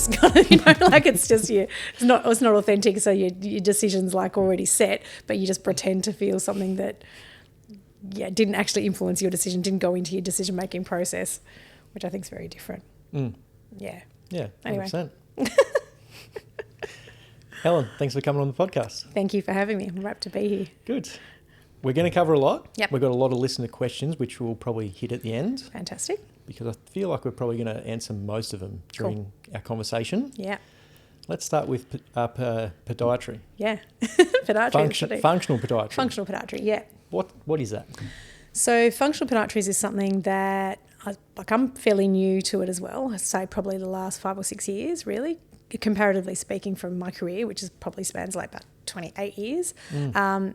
just kind of, you know, like it's not authentic. So your decision's like already set, but you just pretend to feel something that, didn't actually influence your decision, didn't go into your decision-making process, which I think is very different. Yeah. Yeah, 100%. Anyway. Helen, thanks for coming on the podcast. Thank you for having me. I'm rapt to be here. Good. We're going to cover a lot. Yep. We've got a lot of listener questions, which we'll probably hit at the end. Fantastic. Because I feel like we're probably going to answer most of them during our conversation. Yeah. Let's start with podiatry. Yeah. Podiatry. Functional podiatry. Functional podiatry, yeah. What is that? So functional podiatry is something that I'm fairly new to it as well. I'd say probably the last 5 or 6 years, really, comparatively speaking from my career, which is probably spans like about 28 years.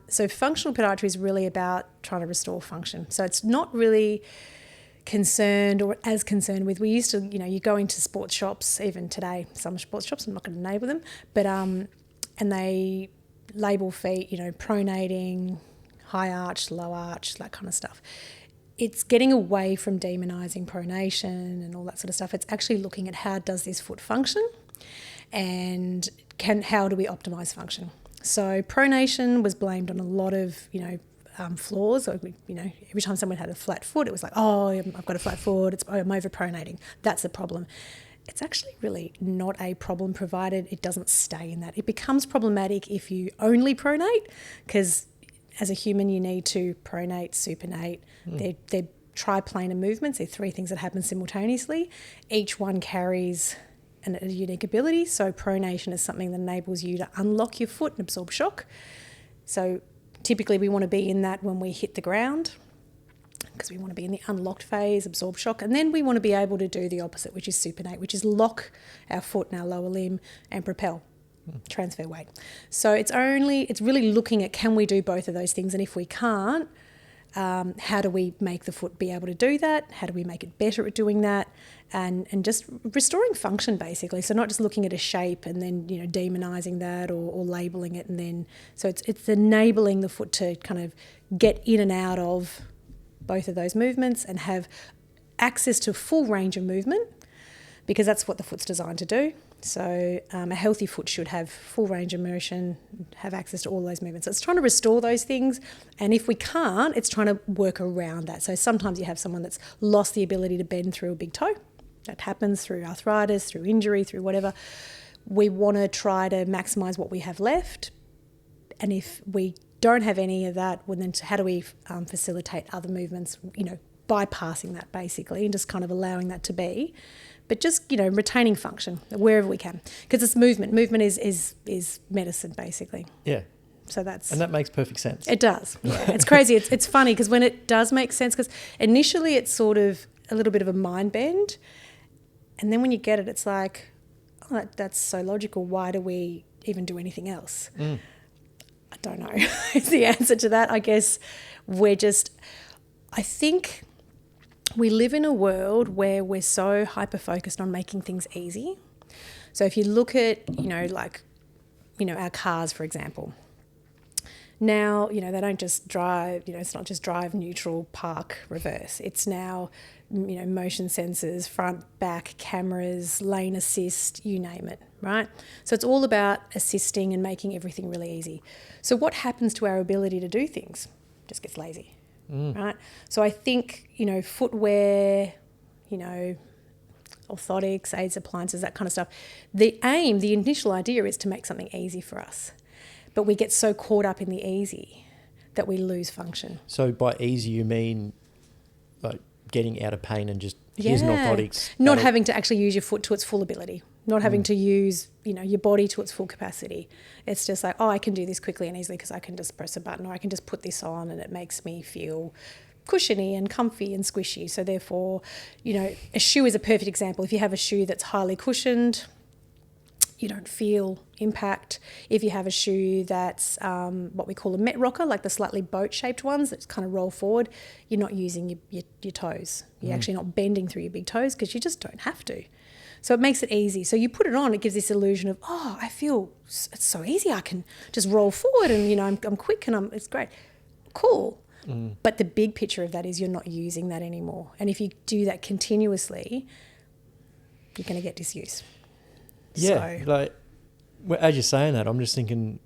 So functional podiatry is really about trying to restore function. So it's not really concerned or as concerned with, we used to, you know, you go into sports shops, even today, some sports shops, I'm not going to name them, but and they label feet, you know, pronating, high arch, low arch, that kind of stuff. It's getting away from demonising pronation and all that sort of stuff. It's actually looking at how does this foot function and how do we optimise function. So pronation was blamed on a lot of, you know, flaws. Or, you know, every time someone had a flat foot, it was like, oh, I've got a flat foot, I'm over-pronating. That's a problem. It's actually really not a problem provided it doesn't stay in that. It becomes problematic if you only pronate, because as a human you need to pronate, supinate. They're triplanar movements. They're 3 things that happen simultaneously. Each one carries a unique ability. So pronation is something that enables you to unlock your foot and absorb shock. So typically we want to be in that when we hit the ground, because we want to be in the unlocked phase, absorb shock, and then we want to be able to do the opposite, which is supinate, which is lock our foot and our lower limb and propel, transfer weight. So it's really looking at, can we do both of those things, and if we can't, how do we make the foot be able to do that? How do we make it better at doing that? And just restoring function, basically. So not just looking at a shape and then, you know, demonising that or labelling it, and then so it's enabling the foot to kind of get in and out of both of those movements and have access to full range of movement, because that's what the foot's designed to do. So a healthy foot should have full range of motion, have access to all those movements. So it's trying to restore those things, and if we can't, it's trying to work around that. So sometimes you have someone that's lost the ability to bend through a big toe. That happens through arthritis, through injury, through whatever. We want to try to maximise what we have left, and if we don't have any of that, well, then how do we facilitate other movements, you know, bypassing that basically, and just kind of allowing that to be. But just, you know, retaining function wherever we can, because it's movement. Movement is medicine, basically. Yeah. So and that makes perfect sense. It does. Yeah. It's crazy. It's funny because when it does make sense, because initially it's sort of a little bit of a mind bend, and then when you get it, it's like, oh, that's so logical. Why do we even do anything else? I don't know. Is the answer to that. I guess I think we live in a world where we're so hyper-focused on making things easy. So if you look at, you know, like, you know, our cars, for example. Now, you know, they don't just drive, you know, it's not just drive, neutral, park, reverse. It's now, you know, motion sensors, front, back, cameras, lane assist, you name it, right? So it's all about assisting and making everything really easy. So what happens to our ability to do things? Just gets lazy. Right? So I think, you know, footwear, you know, orthotics, aids, appliances, that kind of stuff, the initial idea is to make something easy for us. But we get so caught up in the easy that we lose function. So by easy, you mean like getting out of pain and just here's an orthotics. Not having to actually use your foot to its full ability. Not having to use, you know, your body to its full capacity. It's just like, oh, I can do this quickly and easily because I can just press a button, or I can just put this on and it makes me feel cushiony and comfy and squishy. So therefore, you know, a shoe is a perfect example. If you have a shoe that's highly cushioned, you don't feel impact. If you have a shoe that's what we call a Met rocker, like the slightly boat-shaped ones that kind of roll forward, you're not using your toes. You're actually not bending through your big toes because you just don't have to. So it makes it easy. So you put it on, it gives this illusion of, oh, I feel it's so easy. I can just roll forward and, you know, I'm quick and it's great. Cool. But the big picture of that is you're not using that anymore. And if you do that continuously, you're going to get disuse. Yeah, So, like as you're saying that, I'm just thinking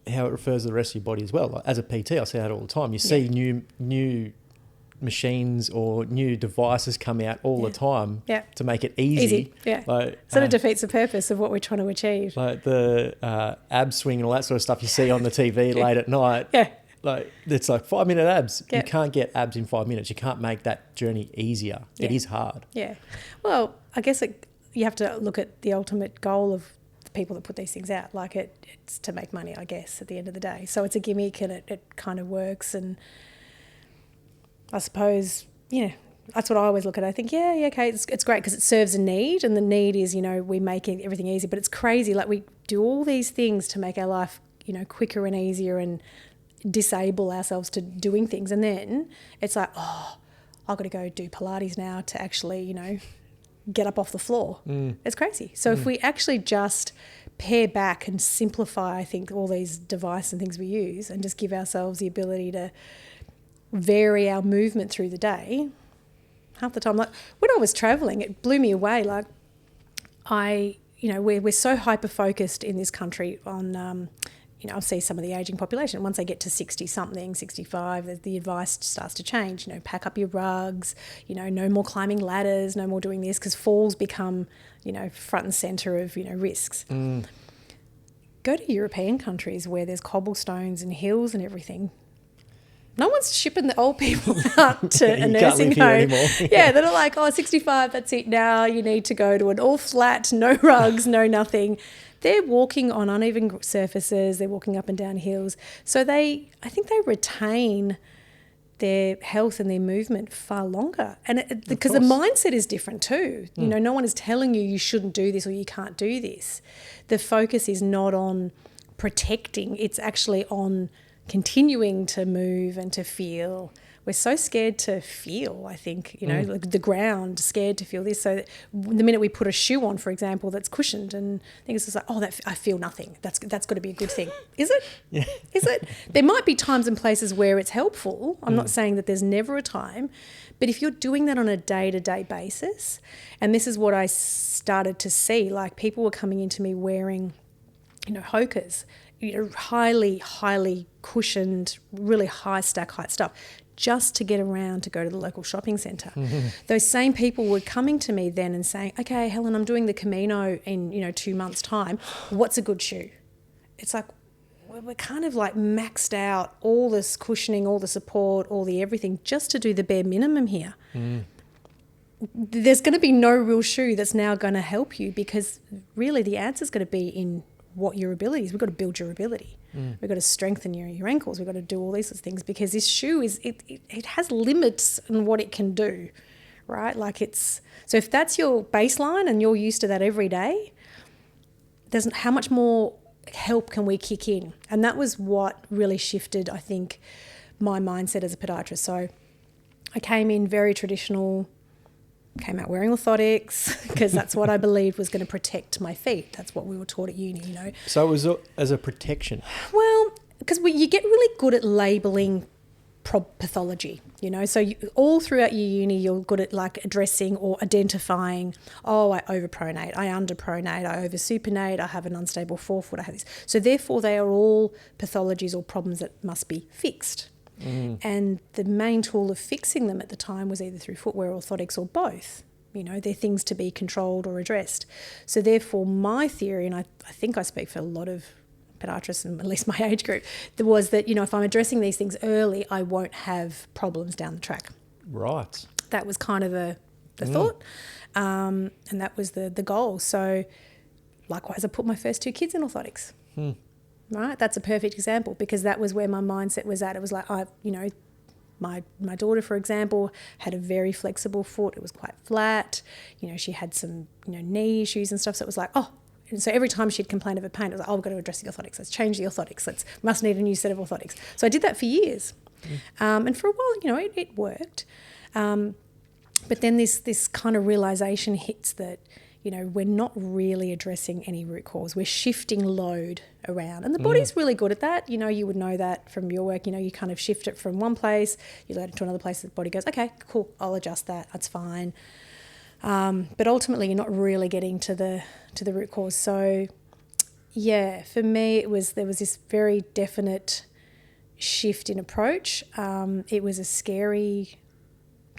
how it refers to the rest of your body as well. Like, as a PT, I see that all the time. You see new machines or new devices come out all the time to make it easy. Like, sort of defeats the purpose of what we're trying to achieve. Like the ab swing and all that sort of stuff you see on the TV late at night. Like it's like 5-minute abs. You can't get abs in 5 minutes. You can't make that journey easier. It is hard. Yeah. Well, I guess you have to look at the ultimate goal of the people that put these things out. Like it's to make money, I guess, at the end of the day. So it's a gimmick and it kind of works. And I suppose, that's what I always look at. I think, okay, it's great because it serves a need, and the need is, we make everything easy. But it's crazy. Like, we do all these things to make our life, quicker and easier, and disable ourselves to doing things. And then it's like, oh, I've got to go do Pilates now to actually, get up off the floor. It's crazy. So if we actually just pare back and simplify, I think, all these devices and things we use, and just give ourselves the ability to vary our movement through the day. Half the time, like when I was traveling, it blew me away. Like we're so hyper focused in this country on, I see some of the aging population. Once they get to 60 something, 65, the advice starts to change. Pack up your rugs. No more climbing ladders. No more doing this, because falls become, front and centre of risks. Go to European countries where there's cobblestones and hills and everything. No one's shipping the old people out to a nursing home. They're like, 65, that's it now. You need to go to an all flat, no rugs, no nothing. They're walking on uneven surfaces. They're walking up and down hills. So I think they retain their health and their movement far longer. And because the mindset is different too. No one is telling you shouldn't do this or you can't do this. The focus is not on protecting. It's actually on continuing to move and to feel. We're so scared to feel, I think, like the ground, scared to feel this. So the minute we put a shoe on, for example, that's cushioned, and I think it's just like, I feel nothing. That's got to be a good thing. Is it? Yeah. Is it? There might be times and places where it's helpful. I'm not saying that there's never a time. But if you're doing that on a day-to-day basis, and this is what I started to see, like people were coming into me wearing, Hokas, highly, highly cushioned, really high stack height stuff, just to get around to go to the local shopping centre. Those same people were coming to me then and saying, okay, Helen, I'm doing the Camino in, 2 months' time. What's a good shoe? It's like, we're kind of like maxed out all this cushioning, all the support, all the everything, just to do the bare minimum here. There's going to be no real shoe that's now going to help you, because really the answer's going to be in what your ability is. We've got to build your ability. We've got to strengthen your ankles. We've got to do all these sorts of things, because this shoe it has limits in what it can do, right? So if that's your baseline and you're used to that every day, how much more help can we kick in? And that was what really shifted, I think, my mindset as a podiatrist. So I came in very traditional, came out wearing orthotics, because that's what I believed was going to protect my feet. That's what we were taught at uni, So it was as a protection? Well, because you get really good at labelling pathology, So all throughout your uni, you're good at addressing or identifying, I overpronate, I underpronate, I oversupinate, I have an unstable forefoot, I have this. So therefore they are all pathologies or problems that must be fixed. And the main tool of fixing them at the time was either through footwear, orthotics, or both. They're things to be controlled or addressed. So therefore my theory, and I think I speak for a lot of podiatrists, and at least my age group, was that, if I'm addressing these things early, I won't have problems down the track. Right. That was kind of the thought, and that was the goal. So likewise, I put my first 2 kids in orthotics. Right, that's a perfect example, because that was where my mindset was at. It was like, my daughter, for example, had a very flexible foot. It was quite flat. She had some, knee issues and stuff. So it was like, and so every time she'd complain of a pain, it was like, we've got to address the orthotics. Let's change the orthotics. Must need a new set of orthotics. So I did that for years. And for a while, it worked. But then this kind of realisation hits that, we're not really addressing any root cause. We're shifting load around. And the body's really good at that. You would know that from your work. You kind of shift it from one place, you load it to another place, the body goes, okay, cool, I'll adjust that, that's fine. But ultimately, you're not really getting to the root cause. So, yeah, for me, there was this very definite shift in approach. It was a scary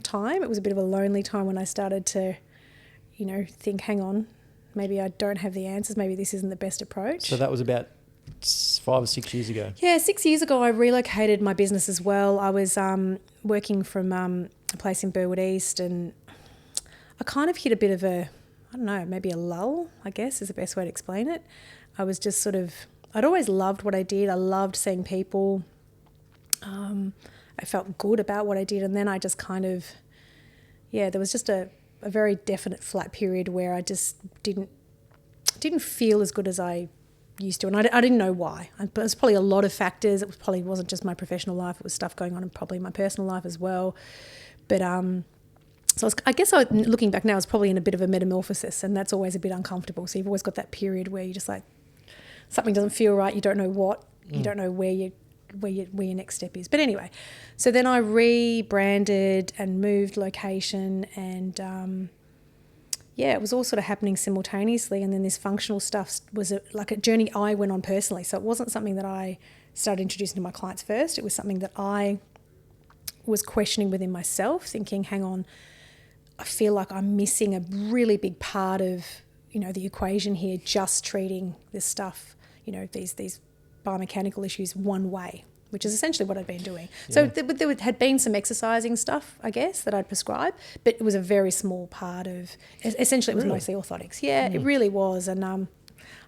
time. It was a bit of a lonely time when I started to, think, hang on, maybe I don't have the answers. Maybe this isn't the best approach. So that was about 5 or 6 years ago. Yeah, 6 years ago, I relocated my business as well. I was working from a place in Burwood East, and I kind of hit a bit of maybe a lull, I guess is the best way to explain it. I was just I'd always loved what I did. I loved seeing people. I felt good about what I did. And then I just there was just a very definite flat period where I just didn't feel as good as I used to. And I didn't know why. But there's probably a lot of factors. It probably wasn't just my professional life. It was stuff going on in probably my personal life as well. But so I guess looking back now, I was probably in a bit of a metamorphosis, and that's always a bit uncomfortable. So you've always got that period where you just like, something doesn't feel right. You don't know what. You don't know where your next step is. But anyway, so then I rebranded and moved location, and it was all sort of happening simultaneously. And then this functional stuff was like a journey I went on personally. So it wasn't something that I started introducing to my clients first. It was something that I was questioning within myself, thinking, hang on, I feel like I'm missing a really big part of, the equation here, just treating this stuff, these biomechanical issues one way, which is essentially what I'd been doing. Yeah. So there had been some exercising stuff, I guess, that I'd prescribed, but it was a very small part of, essentially it was mostly orthotics. Yeah, it really was. And I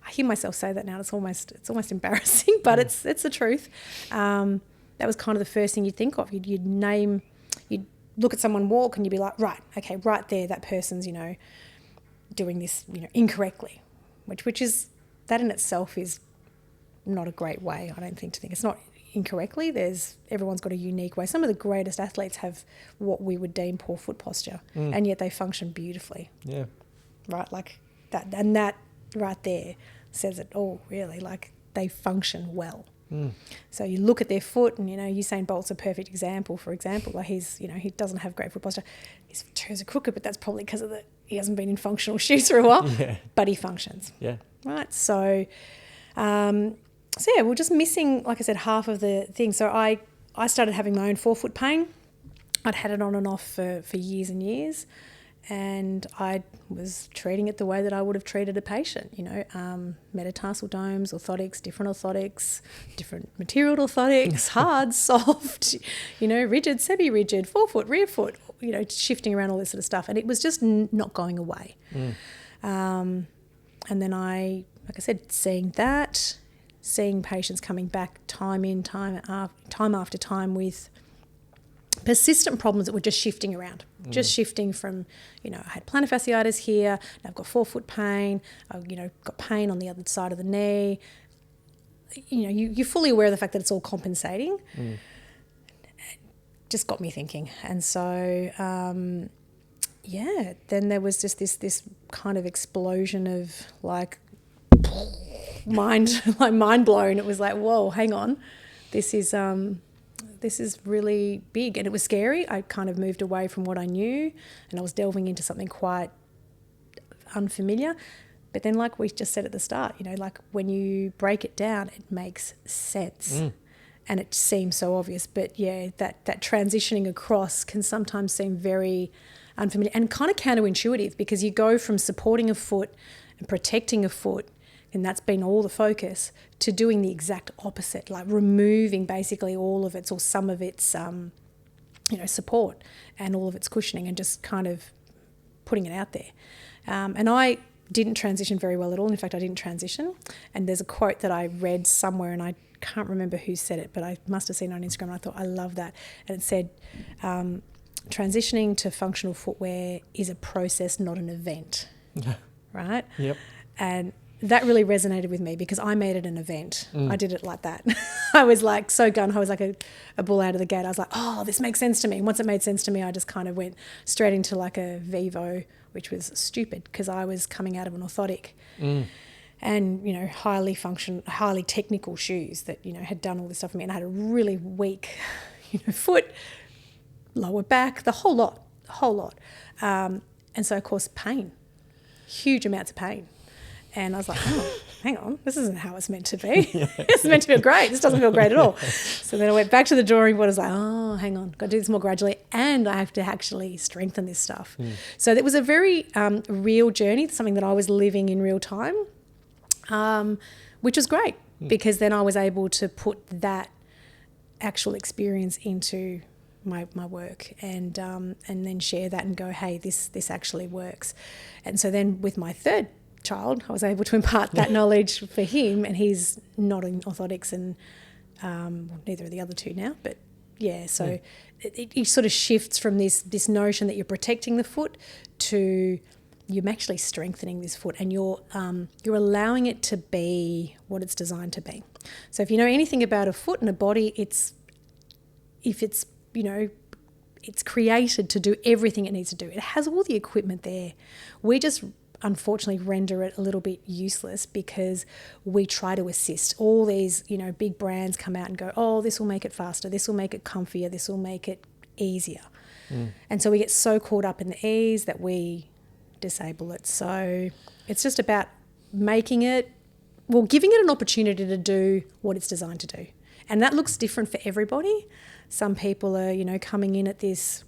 hear myself say that now. It's almost embarrassing, but it's the truth. That was kind of the first thing you'd think of. You'd look at someone walk and you'd be like, right, okay, right there, that person's, doing this, incorrectly, which is, that in itself is not a great way, I don't think, to think. It's not incorrectly. Everyone's got a unique way. Some of the greatest athletes have what we would deem poor foot posture, and yet they function beautifully. Yeah. Right, like that, and that right there says it all, really. Like, they function well. So you look at their foot, and Usain Bolt's a perfect example. For example, like he doesn't have great foot posture. His toes are crooked, but that's probably because he hasn't been in functional shoes for a while. Yeah. But he functions. Yeah. Right. So, we're just missing, like I said, half of the thing. So I started having my own forefoot pain. I'd had it on and off for years and years. And I was treating it the way that I would have treated a patient, metatarsal domes, orthotics, different material orthotics, hard, soft, rigid, semi-rigid, forefoot, rear foot, shifting around all this sort of stuff. And it was just not going away. And then like I said, seeing patients coming back time after time with persistent problems that were just shifting around, just shifting from, I had plantar fasciitis here, now I've got forefoot pain, I've, got pain on the other side of the knee. You're fully aware of the fact that it's all compensating. It just got me thinking. And so, then there was just this kind of explosion of like mind blown. It was like, whoa, hang on, this is really big. And it was scary. I kind of moved away from what I knew, and I was delving into something quite unfamiliar. But then, like we just said at the start, like when you break it down, it makes sense. And it seems so obvious. But yeah, that transitioning across can sometimes seem very unfamiliar and kind of counterintuitive, because you go from supporting a foot and protecting a foot, and that's been all the focus, to doing the exact opposite, like removing basically all of its or some of its, support and all of its cushioning, and just kind of putting it out there. And I didn't transition very well at all. In fact, I didn't transition. And there's a quote that I read somewhere, and I can't remember who said it, but I must have seen it on Instagram, and I thought, I love that. And it said, transitioning to functional footwear is a process, not an event. Right? Yep. And that really resonated with me, because I made it an event. I did it like that. I was like so gun. I was like a bull out of the gate. I was like, oh, this makes sense to me. And once it made sense to me, I just kind of went straight into like a Vivo, which was stupid because I was coming out of an orthotic and, highly technical shoes that, had done all this stuff for me. And I had a really weak, foot, lower back, the whole lot. And so, of course, pain, huge amounts of pain. And I was like, oh, hang on, this isn't how it's meant to be. It's meant to feel great. This doesn't feel great at all. So then I went back to the drawing board. I was like, oh, hang on, got to do this more gradually. And I have to actually strengthen this stuff. So it was a very real journey, something that I was living in real time, which was great because then I was able to put that actual experience into my work and then share that and go, hey, this actually works. And so then with my third child, I was able to impart that knowledge for him, and he's not in orthotics, and neither are the other two now. But so it sort of shifts from this notion that you're protecting the foot to you're actually strengthening this foot, and you're allowing it to be what it's designed to be. So if you know anything about a foot and a body, it's created to do everything it needs to do. It has all the equipment there. We just unfortunately render it a little bit useless because we try to assist. All these, big brands come out and go, oh, this will make it faster, this will make it comfier, this will make it easier. And so we get so caught up in the ease that we disable it. So it's just about giving it an opportunity to do what it's designed to do. And that looks different for everybody. Some people are, coming in at this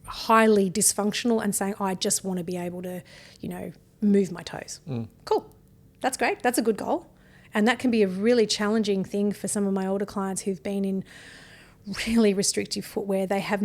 highly dysfunctional and saying, I just want to be able to, move my toes. Cool. That's great. That's a good goal. And that can be a really challenging thing for some of my older clients who've been in really restrictive footwear. They have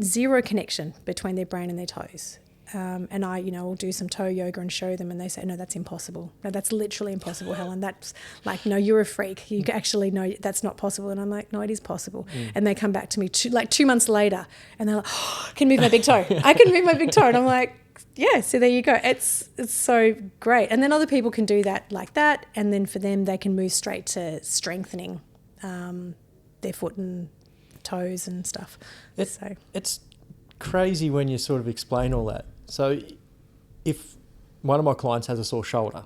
zero connection between their brain and their toes. And I, will do some toe yoga and show them, and they say, no, that's impossible. No, that's literally impossible, Helen. That's like, no, you're a freak. You actually know that's not possible. And I'm like, no, it is possible. And they come back to me 2 months later, and they're like, oh, I can move my big toe. I can move my big toe. And I'm like, yeah, so there you go. It's so great. And then other people can do that like that. And then for them, they can move straight to strengthening their foot and toes and stuff. It's crazy when you sort of explain all that. So if one of my clients has a sore shoulder,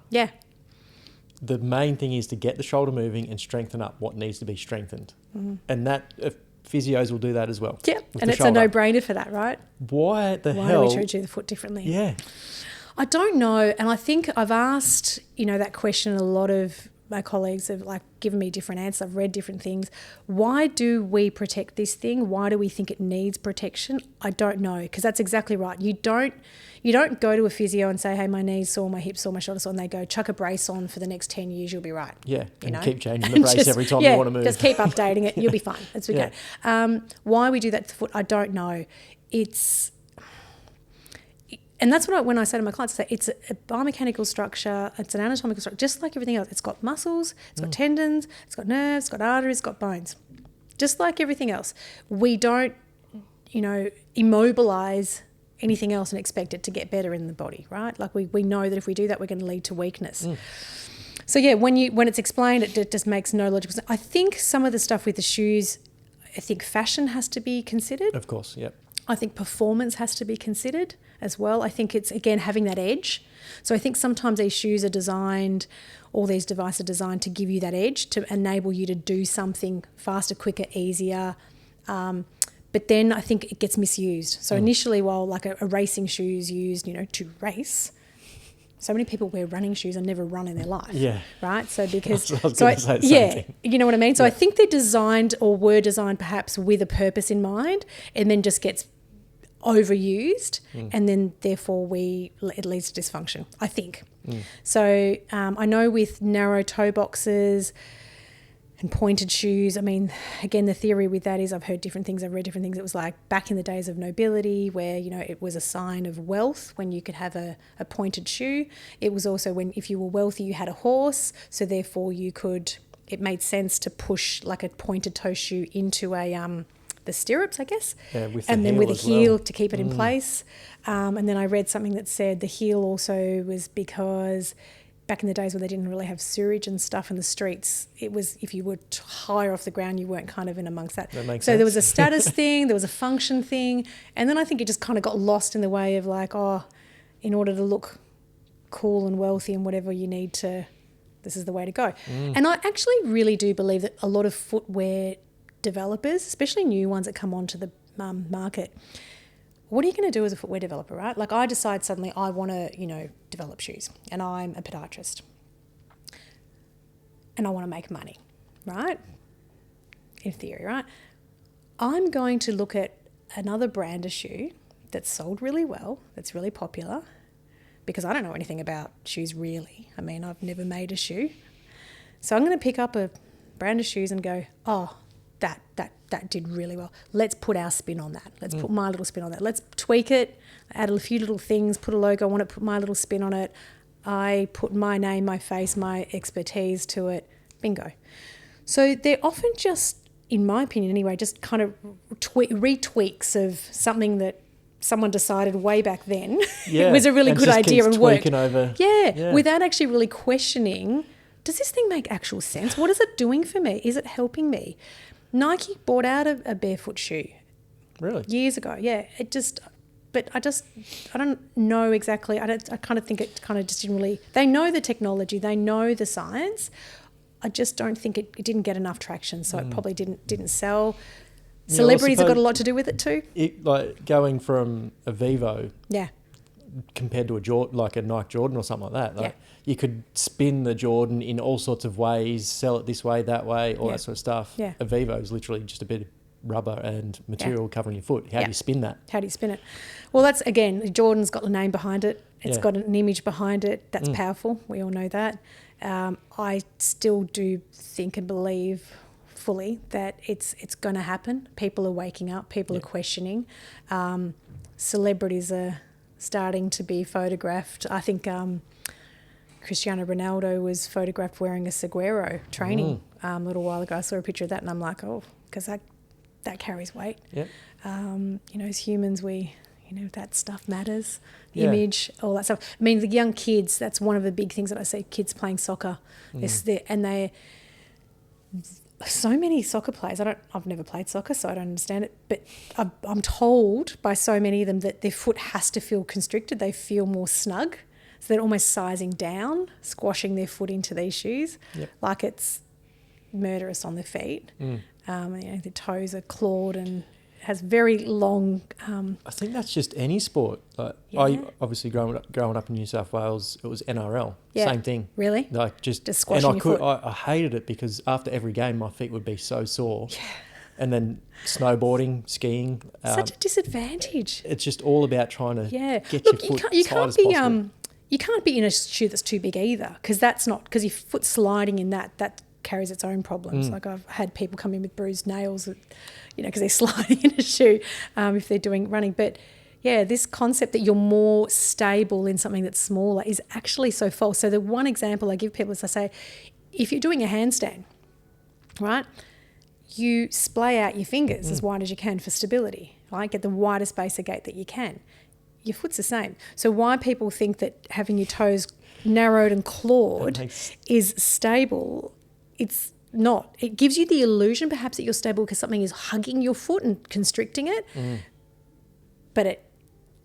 the main thing is to get the shoulder moving and strengthen up what needs to be strengthened. And that physios will do that as well. Yeah, and it's a no-brainer for that, right? Why the hell? Why do we treat the foot differently? Yeah. I don't know, and I think I've asked, that question a lot of my colleagues have given me different answers. I've read different things. Why do we protect this thing? Why do we think it needs protection? I don't know, because that's exactly right. You don't go to a physio and say, hey, my knee's sore, my hips sore, my shoulder's sore, and they go, chuck a brace on for the next 10 years, you'll be right. Yeah, keep changing the brace every time you want to move. Just keep updating it, you'll be fine. It's okay. Why we do that to the foot, I don't know. And that's what when I say to my clients, I say it's a biomechanical structure, it's an anatomical structure, just like everything else. It's got muscles, it's got tendons, it's got nerves, it's got arteries, it's got bones. Just like everything else. We don't, immobilize anything else and expect it to get better in the body, right? Like we know that if we do that, we're going to lead to weakness. So yeah, when it's explained, it just makes no logical sense. I think some of the stuff with the shoes, I think fashion has to be considered. Of course, yep. I think performance has to be considered as well. I think it's, again, having that edge. So I think sometimes these shoes are designed, all these devices are designed to give you that edge, to enable you to do something faster, quicker, easier. But then I think it gets misused. So initially, while a racing shoe is used, to race, so many people wear running shoes and never run in their life. Yeah. Right? So because... I was going to say the same thing. You know what I mean? So I think they're designed or were designed perhaps with a purpose in mind, and then just gets overused, and then therefore it leads to dysfunction, I think. So I know with narrow toe boxes and pointed shoes, I mean, again, the theory with that is I've heard different things, I've read different things. It was like back in the days of nobility where, it was a sign of wealth when you could have a pointed shoe. It was also when, if you were wealthy, you had a horse, so therefore it made sense to push like a pointed toe shoe into the stirrups, I guess, with a heel to keep it in place. And then I read something that said the heel also was because back in the days when they didn't really have sewage and stuff in the streets, it was if you were higher off the ground, you weren't kind of in amongst that. That makes so sense. There was a status thing, there was a function thing, and then I think it just kind of got lost in the way of in order to look cool and wealthy and whatever you need to, this is the way to go. And I actually really do believe that a lot of footwear developers, especially new ones that come onto the market, what are you going to do as a footwear developer, right? Like I decide suddenly I want to, develop shoes, and I'm a podiatrist and I want to make money, right? In theory, right? I'm going to look at another brand of shoe that's sold really well, that's really popular, because I don't know anything about shoes really. I mean, I've never made a shoe. So I'm going to pick up a brand of shoes and go, oh, that did really well. Let's put our spin on that. Let's put my little spin on that. Let's tweak it, add a few little things, put a logo on it, put my little spin on it. I put my name, my face, my expertise to it. Bingo. So they're often just, in my opinion anyway, just kind of retweaks of something that someone decided way back then it was a really good idea and worked. Without actually really questioning, does this thing make actual sense? What is it doing for me? Is it helping me? Nike bought out a Barefoot shoe. Really? Years ago, yeah. I don't know exactly. I kind of think it kind of just didn't really, they know the technology, they know the science. I just don't think it didn't get enough traction, so it probably didn't sell. Celebrities have got a lot to do with it too. Like going from a Vivo, yeah, compared to a Nike Jordan or something like that. You could spin the Jordan in all sorts of ways, sell it this way, that way, all that sort of stuff. Yeah. A Vivo is literally just a bit of rubber and material covering your foot. How do you spin that? How do you spin it? Well, that's, again, Jordan's got the name behind it. It's got an image behind it. That's powerful. We all know that. I still do think and believe fully that it's going to happen. People are waking up. People are questioning. Celebrities are starting to be photographed. I think Cristiano Ronaldo was photographed wearing a Seguero training a little while ago. I saw a picture of that and I'm like, oh, because that carries weight. Yep. As humans, that stuff matters. Image, all that stuff. I mean, the young kids, that's one of the big things that I see, kids playing soccer. So many soccer players, I've never played soccer, so I don't understand it, but I'm told by so many of them that their foot has to feel constricted. They feel more snug. So they're almost sizing down, squashing their foot into these shoes, like it's murderous on their feet. The toes are clawed and has very long... I think that's just any sport. I obviously growing up in New South Wales, it was NRL, same thing. Really? Like just squashing your foot. I hated it because after every game my feet would be so sore. Yeah. And then snowboarding, skiing. Such a disadvantage. It's just all about trying to get your foot you tight as possible. You can't be in a shoe that's too big either, because your foot's sliding in that carries its own problems. Like I've had people come in with bruised nails, because they're sliding in a shoe if they're doing running. But this concept that you're more stable in something that's smaller is actually so false. So the one example I give people is I say, if you're doing a handstand, right, you splay out your fingers as wide as you can for stability, right? Get the widest base of gait that you can. Your foot's the same. So why people think that having your toes narrowed and clawed is stable, it's not. It gives you the illusion perhaps that you're stable because something is hugging your foot and constricting it, but it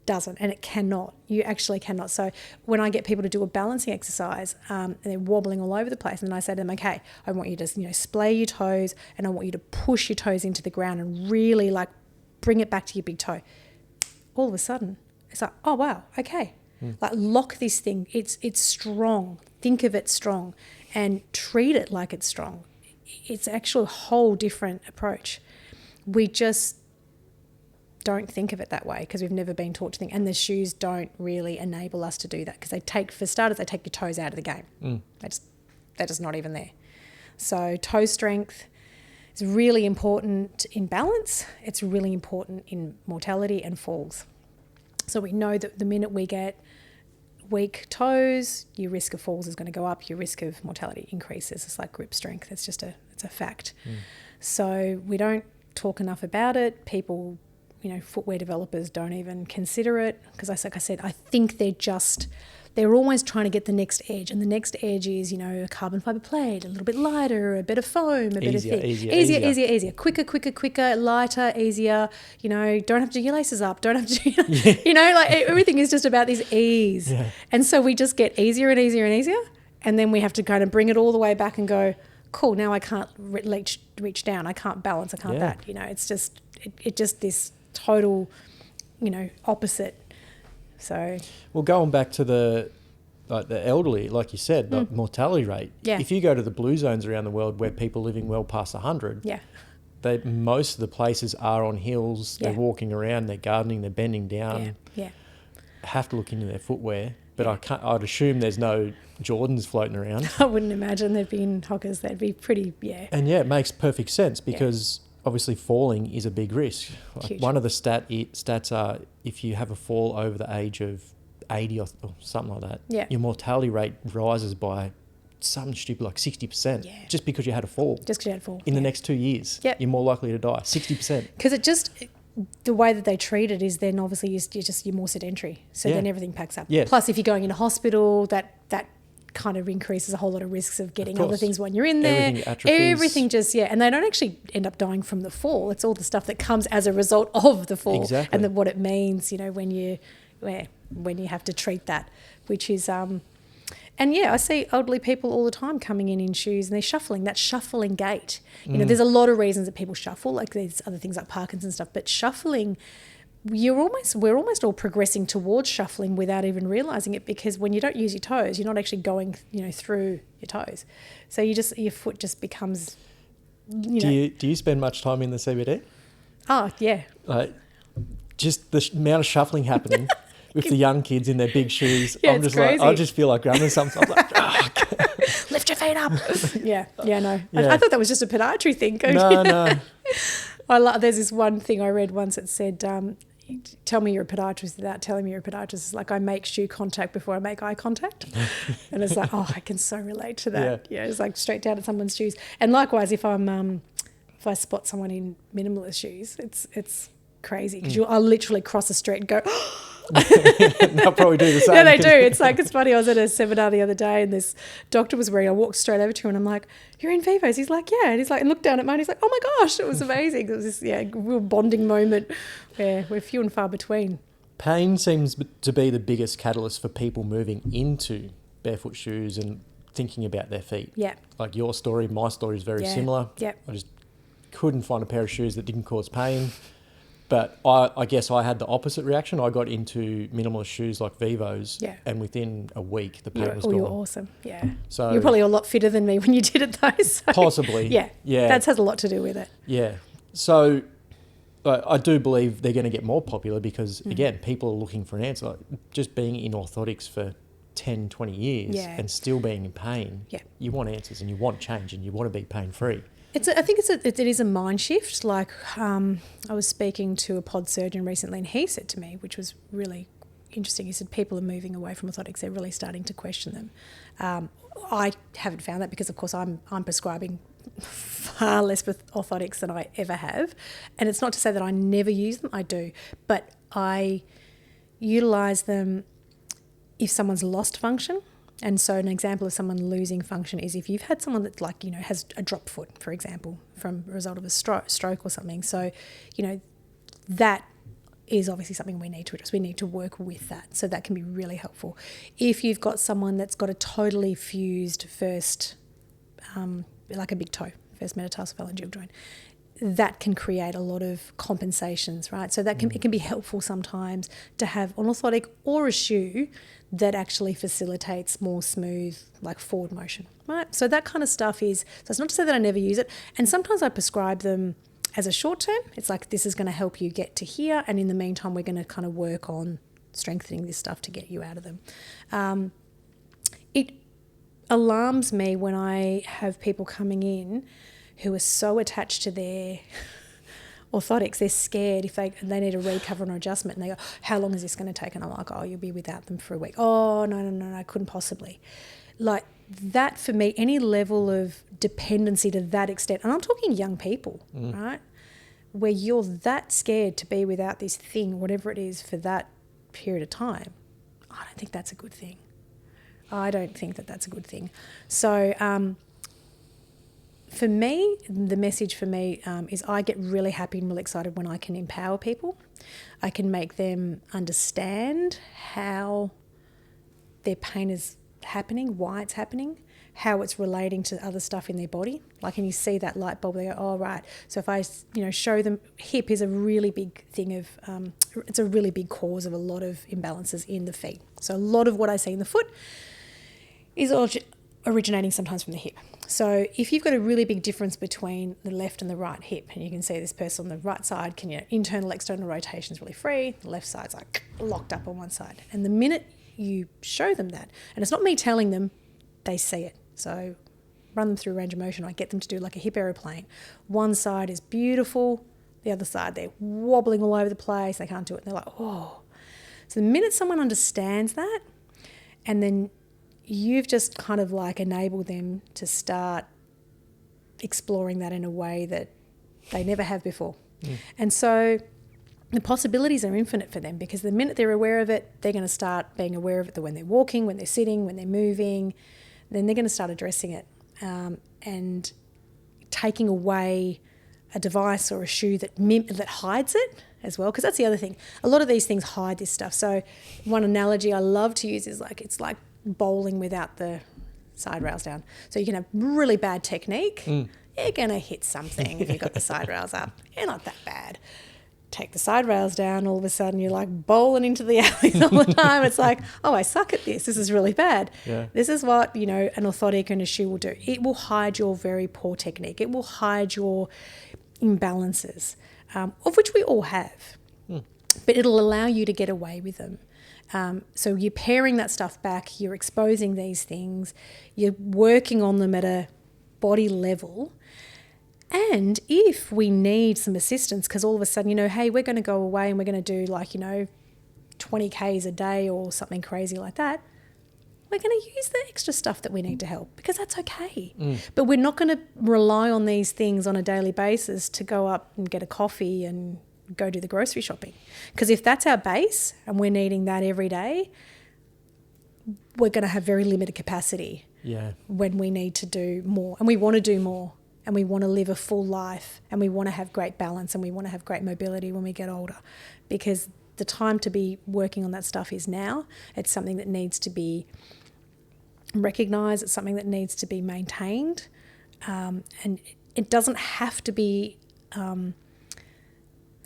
doesn't, and it cannot. You actually cannot. So when I get people to do a balancing exercise and they're wobbling all over the place, and I say to them, okay, I want you to splay your toes and I want you to push your toes into the ground and really bring it back to your big toe. All of a sudden, it's like, oh, wow, okay. Lock this thing. It's strong. Think of it strong and treat it like it's strong. It's actually a whole different approach. We just don't think of it that way because we've never been taught to think, and the shoes don't really enable us to do that because they take your toes out of the game. They're just not even there. So toe strength is really important in balance. It's really important in mortality and falls. So we know that the minute we get weak toes, your risk of falls is going to go up, your risk of mortality increases. It's like grip strength. It's a fact. So we don't talk enough about it. People, footwear developers don't even consider it because, like I said, I think they're always trying to get the next edge, and the next edge is, a carbon fibre plate, a little bit lighter, a bit of foam, a bit of thing. Easier. Quicker, lighter, easier. Don't have to do your laces up. Don't have to, everything is just about this ease. Yeah. And so we just get easier and easier and easier, and then we have to kind of bring it all the way back and go, cool, now I can't reach down. I can't balance. I can't that. It's just, it just this total opposite. So, well, going back to the elderly, like you said, the mortality rate. Yeah. If you go to the blue zones around the world where people are living well past 100, yeah, most of the places are on hills. Yeah. They're walking around, they're gardening, they're bending down. yeah. Have to look into their footwear, but I'd assume there's no Jordans floating around. I wouldn't imagine there'd be in Hockers. That'd be pretty, And it makes perfect sense because obviously falling is a big risk. Huge. One of the stats are if you have a fall over the age of 80 or something like that, your mortality rate rises by something stupid like 60%, just because you had a fall. Just because you had a fall. In the next 2 years, you're more likely to die, 60%. Because the way that they treat it is then obviously you're more sedentary. So then everything packs up. Yeah. Plus, if you're going into hospital, that kind of increases a whole lot of risks of getting other things when you're in there. Everything atrophies. Everything just, and they don't actually end up dying from the fall. It's all the stuff that comes as a result of the fall. Exactly. And what it means, when you have to treat that, which is, I see elderly people all the time coming in shoes and they're shuffling, that shuffling gait. There's a lot of reasons that people shuffle, like there's other things like Parkinson's stuff, but shuffling, we're almost all progressing towards shuffling without even realising it, because when you don't use your toes, you're not actually going, through your toes. So your foot just becomes, Do you spend much time in the CBD? Oh, yeah. Just the amount of shuffling happening with the young kids in their big shoes. Yeah, I'm just crazy. I just feel like grabbing something. I'm like, lift your feet up. No. Yeah. I thought that was just a podiatry thing. No. There's this one thing I read once that said, tell me you're a podiatrist without telling me you're a podiatrist. It's like I make shoe contact before I make eye contact. And it's like, I can so relate to that. Yeah, it's like straight down at someone's shoes. And likewise, if I spot someone in minimalist shoes, it's crazy because I'll literally cross the street and go, they'll probably do the same. Yeah, they do. It's funny. I was at a seminar the other day and this doctor was wearing, I walked straight over to him and I'm like, you're in Vivos? He's like, yeah. And he's like, and looked down at mine. He's like, oh my gosh, it was amazing. It was this, real bonding moment where we're few and far between. Pain seems to be the biggest catalyst for people moving into barefoot shoes and thinking about their feet. Yeah. Like your story, my story is very similar. Yeah. I just couldn't find a pair of shoes that didn't cause pain. But I guess I had the opposite reaction. I got into minimalist shoes like Vivos, and within a week the pain was gone. You're awesome, yeah. So you're probably a lot fitter than me when you did it though. So. Possibly, yeah. That has a lot to do with it. Yeah. So I do believe they're going to get more popular because, again, people are looking for an answer. Like, just being in orthotics for 10, 20 years and still being in pain, you want answers and you want change and you want to be pain-free. I think it is a mind shift. Like I was speaking to a pod surgeon recently and he said to me, which was really interesting, he said people are moving away from orthotics. They're really starting to question them. I haven't found that because, of course, I'm prescribing far less with orthotics than I ever have. And it's not to say that I never use them. I do. But I utilise them if someone's lost function. And so an example of someone losing function is if you've had someone that has a drop foot, for example, from a result of a stroke or something. So, that is obviously something we need to address. We need to work with that. So that can be really helpful. If you've got someone that's got a totally fused first, like a big toe, first metatarsophalangeal joint, that can create a lot of compensations, right? So it can be helpful sometimes to have an orthotic or a shoe that actually facilitates more smooth, like forward motion, right? So that kind of stuff so it's not to say that I never use it. And sometimes I prescribe them as a short term. It's like, this is going to help you get to here. And in the meantime, we're going to kind of work on strengthening this stuff to get you out of them. It alarms me when I have people coming in who are so attached to their orthotics, they're scared if they need a recover or adjustment, and they go, how long is this going to take? And I'm like, you'll be without them for a week. Oh, no, I couldn't possibly. Like that for me, any level of dependency to that extent, and I'm talking young people, right, where you're that scared to be without this thing, whatever it is, for that period of time, I don't think that's a good thing. So, for me, the message for me is I get really happy and really excited when I can empower people. I can make them understand how their pain is happening, why it's happening, how it's relating to other stuff in their body. Like, and you see that light bulb, they go, oh, right. So if I, show them, hip is a really big thing of it's a really big cause of a lot of imbalances in the feet. So a lot of what I see in the foot is originating sometimes from the hip. So if you've got a really big difference between the left and the right hip, and you can see this person on the right side can, internal, external rotation is really free, the left side's like locked up on one side. And the minute you show them that, and it's not me telling them, they see it. So run them through range of motion. I get them to do like a hip aeroplane. One side is beautiful, the other side they're wobbling all over the place, they can't do it. And they're like, oh. So the minute someone understands that, and then you've just kind of like enabled them to start exploring that in a way that they never have before. And so the possibilities are infinite for them, because the minute they're aware of it, they're going to start being aware of it when they're walking, when they're sitting, when they're moving. Then they're going to start addressing it and taking away a device or a shoe that hides it as well, because that's the other thing. A lot of these things hide this stuff. So one analogy I love to use is like, it's like bowling without the side rails down. So you can have really bad technique. You're going to hit something if you've got the side rails up. You're not that bad. Take the side rails down, all of a sudden you're like bowling into the alleys all the time. It's like, oh, I suck at this. This is really bad. Yeah. This is what, an orthotic and a shoe will do. It will hide your very poor technique. It will hide your imbalances, of which we all have. But it'll allow you to get away with them. So you're paring that stuff back, you're exposing these things, you're working on them at a body level. And if we need some assistance, because all of a sudden, hey, we're going to go away and we're going to do 20 Ks a day or something crazy like that, we're going to use the extra stuff that we need to help, because that's okay. But we're not going to rely on these things on a daily basis to go up and get a coffee and go do the grocery shopping. Because if that's our base and we're needing that every day, we're going to have very limited capacity when we need to do more. And we want to do more, and we want to live a full life, and we want to have great balance, and we want to have great mobility when we get older, because the time to be working on that stuff is now. It's something that needs to be recognised. It's something that needs to be maintained. And it doesn't have to be a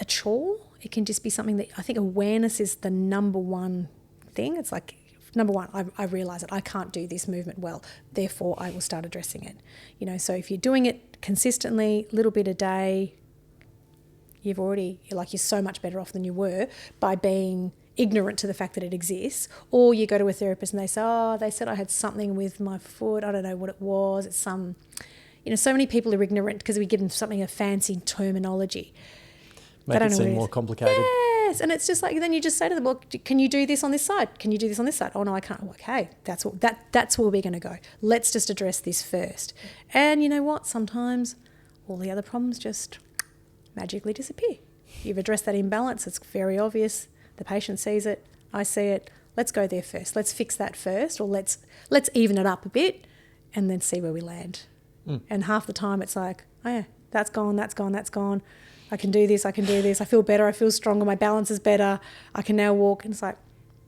chore. It can just be something that I think awareness is the number one thing. It's like, number one, I realise that I can't do this movement well, therefore I will start addressing it. So if you're doing it consistently, little bit a day, you're so much better off than you were by being ignorant to the fact that it exists. Or you go to a therapist and they say, they said I had something with my foot, I don't know what it was. It's so many people are ignorant because we give them a fancy terminology. Make it seem more complicated. Yes, and it's just like, then you just say to them, well, can you do this on this side? Can you do this on this side? Oh no, I can't. Okay, that's where we're going to go. Let's just address this first. And you know what? Sometimes all the other problems just magically disappear. You've addressed that imbalance. It's very obvious. The patient sees it. I see it. Let's go there first. Let's fix that first, or let's even it up a bit, and then see where we land. And half the time it's like, oh yeah, that's gone. I can do this. I feel better. I feel stronger. My balance is better. I can now walk. And it's like,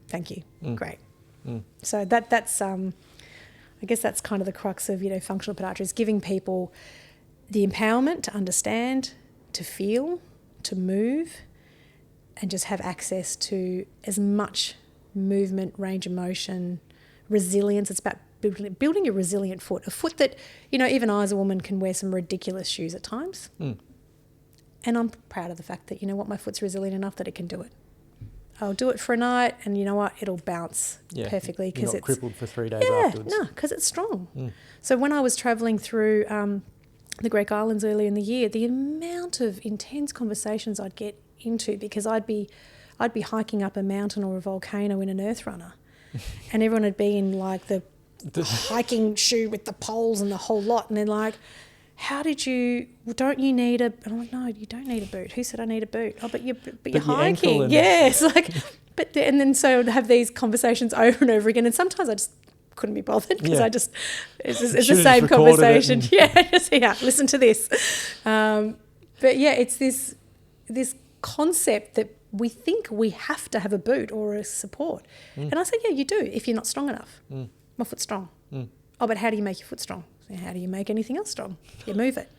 thank you. Great. So that's I guess that's kind of the crux of, functional podiatry, is giving people the empowerment to understand, to feel, to move, and just have access to as much movement, range of motion, resilience. It's about building a resilient foot, a foot that, even I as a woman can wear some ridiculous shoes at times. And I'm proud of the fact that, my foot's resilient enough that it can do it. I'll do it for a night, and you know what? It'll bounce perfectly, because it's crippled for 3 days afterwards. No, because it's strong. So when I was travelling through the Greek Islands earlier in the year, the amount of intense conversations I'd get into, because I'd be hiking up a mountain or a volcano in an earth runner, and everyone would be in like the hiking shoe with the poles and the whole lot, and they're like, don't you need a, and I'm like, no, you don't need a boot. Who said I need a boot? Oh, but you're hiking. Yes. And then so I'd have these conversations over and over again. And sometimes I just couldn't be bothered, because it's the same conversation. Listen to this. But yeah, it's this concept that we think we have to have a boot or a support. And I said, yeah, you do, if you're not strong enough. My foot's strong. Oh, but how do you make your foot strong? How do you make anything else strong? You move it.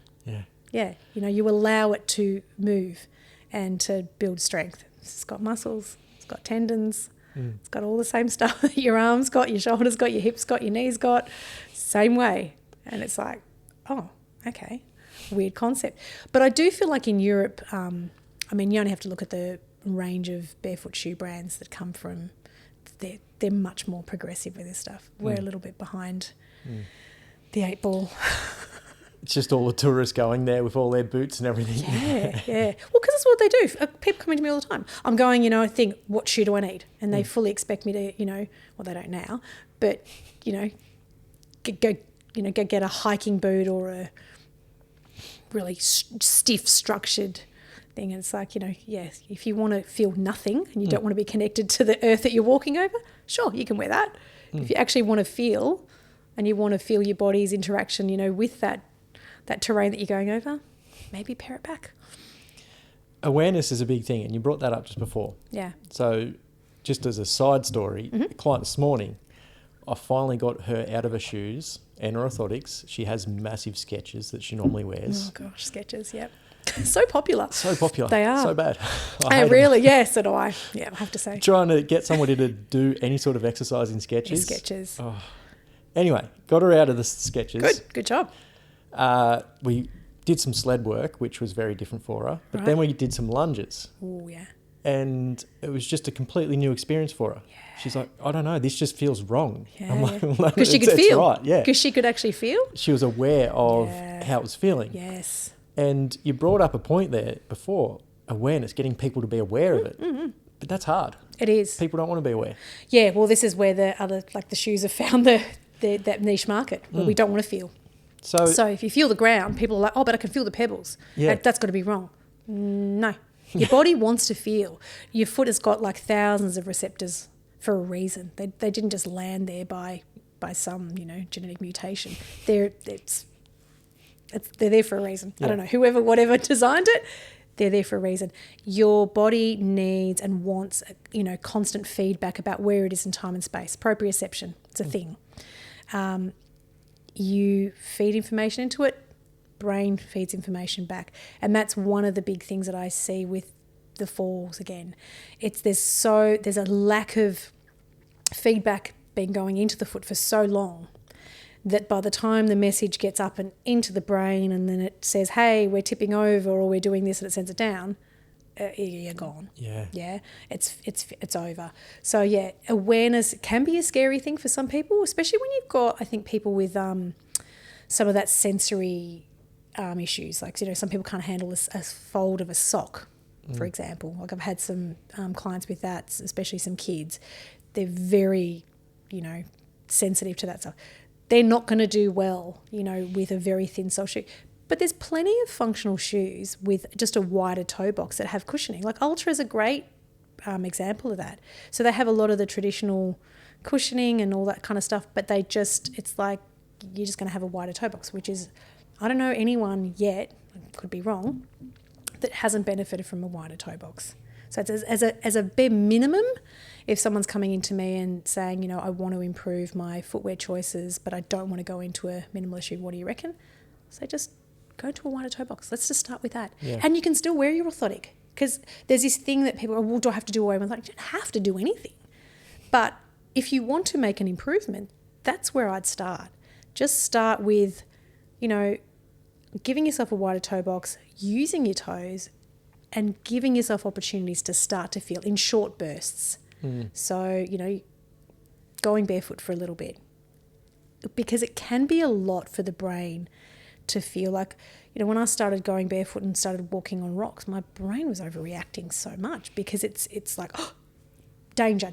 You allow it to move and to build strength. It's got muscles. It's got tendons. It's got all the same stuff that your arms got, your shoulders got, your hips got, your knees got. Same way. And it's like, oh, okay. Weird concept. But I do feel like in Europe, I mean, you only have to look at the range of barefoot shoe brands that come from, they're much more progressive with this stuff. We're a little bit behind the 8 ball. It's just all the tourists going there with all their boots and everything. Yeah. Well, because that's what they do. People come to me all the time. I'm going, I think, what shoe do I need? And they fully expect me to, well, they don't now, but, go get a hiking boot or a really stiff, structured thing. And it's like, yes, if you want to feel nothing and you don't want to be connected to the earth that you're walking over, sure, you can wear that. If you actually want to feel and you want to feel your body's interaction, with that terrain that you're going over, maybe pare it back. Awareness is a big thing, and you brought that up just before. Yeah. So just as a side story, a client this morning, I finally got her out of her shoes and her orthotics. She has massive Skechers that she normally wears. Oh, gosh, Skechers, yep. So popular. So popular. They are. So bad. Oh, really? Yeah, so do I. Yeah, I have to say. Trying to get somebody to do any sort of exercise in Skechers. Skechers. Oh. Anyway, got her out of the Skechers. Good job. We did some sled work, which was very different for her. But then we did some lunges. Oh, yeah. And it was just a completely new experience for her. Yeah. She's like, I don't know, this just feels wrong. Yeah, I'm like, because she could feel. Right, yeah. Because she could actually feel. She was aware of how it was feeling. Yes. And you brought up a point there before, awareness, getting people to be aware of it. Mm-hmm. But that's hard. It is. People don't want to be aware. Yeah, well, this is where the shoes have found that niche market where we don't want to feel. So if you feel the ground, people are like, oh, but I can feel the pebbles. Yeah. That's got to be wrong. No. Your body wants to feel. Your foot has got like thousands of receptors for a reason. They didn't just land there by some, genetic mutation. They're there for a reason. Yeah. I don't know, whatever designed it, they're there for a reason. Your body needs and wants, constant feedback about where it is in time and space. Proprioception, it's a thing. You feed information into it, brain feeds information back. And that's one of the big things that I see with the falls again. There's a lack of feedback been going into the foot for so long that by the time the message gets up and into the brain and then it says, hey, we're tipping over or we're doing this and it sends it down, you're gone. Yeah. It's over. So yeah, awareness can be a scary thing for some people, especially when you've got, I think, people with some of that sensory issues. Like, some people can't handle a fold of a sock, for example. Like I've had some clients with that, especially some kids. They're very, sensitive to that stuff. They're not going to do well, with a very thin sole shoe. But there's plenty of functional shoes with just a wider toe box that have cushioning. Like Ultra is a great example of that. So they have a lot of the traditional cushioning and all that kind of stuff, but it's like you're just going to have a wider toe box, which is, I don't know anyone yet, could be wrong, that hasn't benefited from a wider toe box. So it's as a bare minimum, if someone's coming into me and saying, I want to improve my footwear choices, but I don't want to go into a minimalist shoe, what do you reckon? So just go to a wider toe box. Let's just start with that. Yeah. And you can still wear your orthotic, because there's this thing that people do I have to do away with? Like, you don't have to do anything. But if you want to make an improvement, that's where I'd start. Just start with, giving yourself a wider toe box, using your toes, and giving yourself opportunities to start to feel in short bursts. So, going barefoot for a little bit, because it can be a lot for the brain to feel like, when I started going barefoot and started walking on rocks, my brain was overreacting so much because it's like, oh, danger,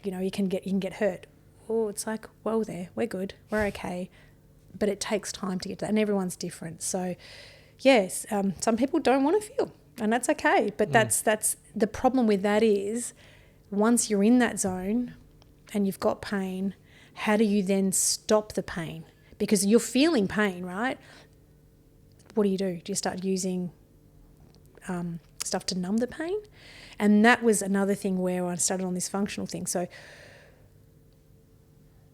you can get hurt. Oh, it's like, whoa there, we're good, we're okay. But it takes time to get to that, and everyone's different. So, yes, some people don't want to feel, and that's okay. But that's the problem with that is, once you're in that zone and you've got pain, how do you then stop the pain? Because you're feeling pain, right? What do? Do you start using stuff to numb the pain? And that was another thing where I started on this functional thing. So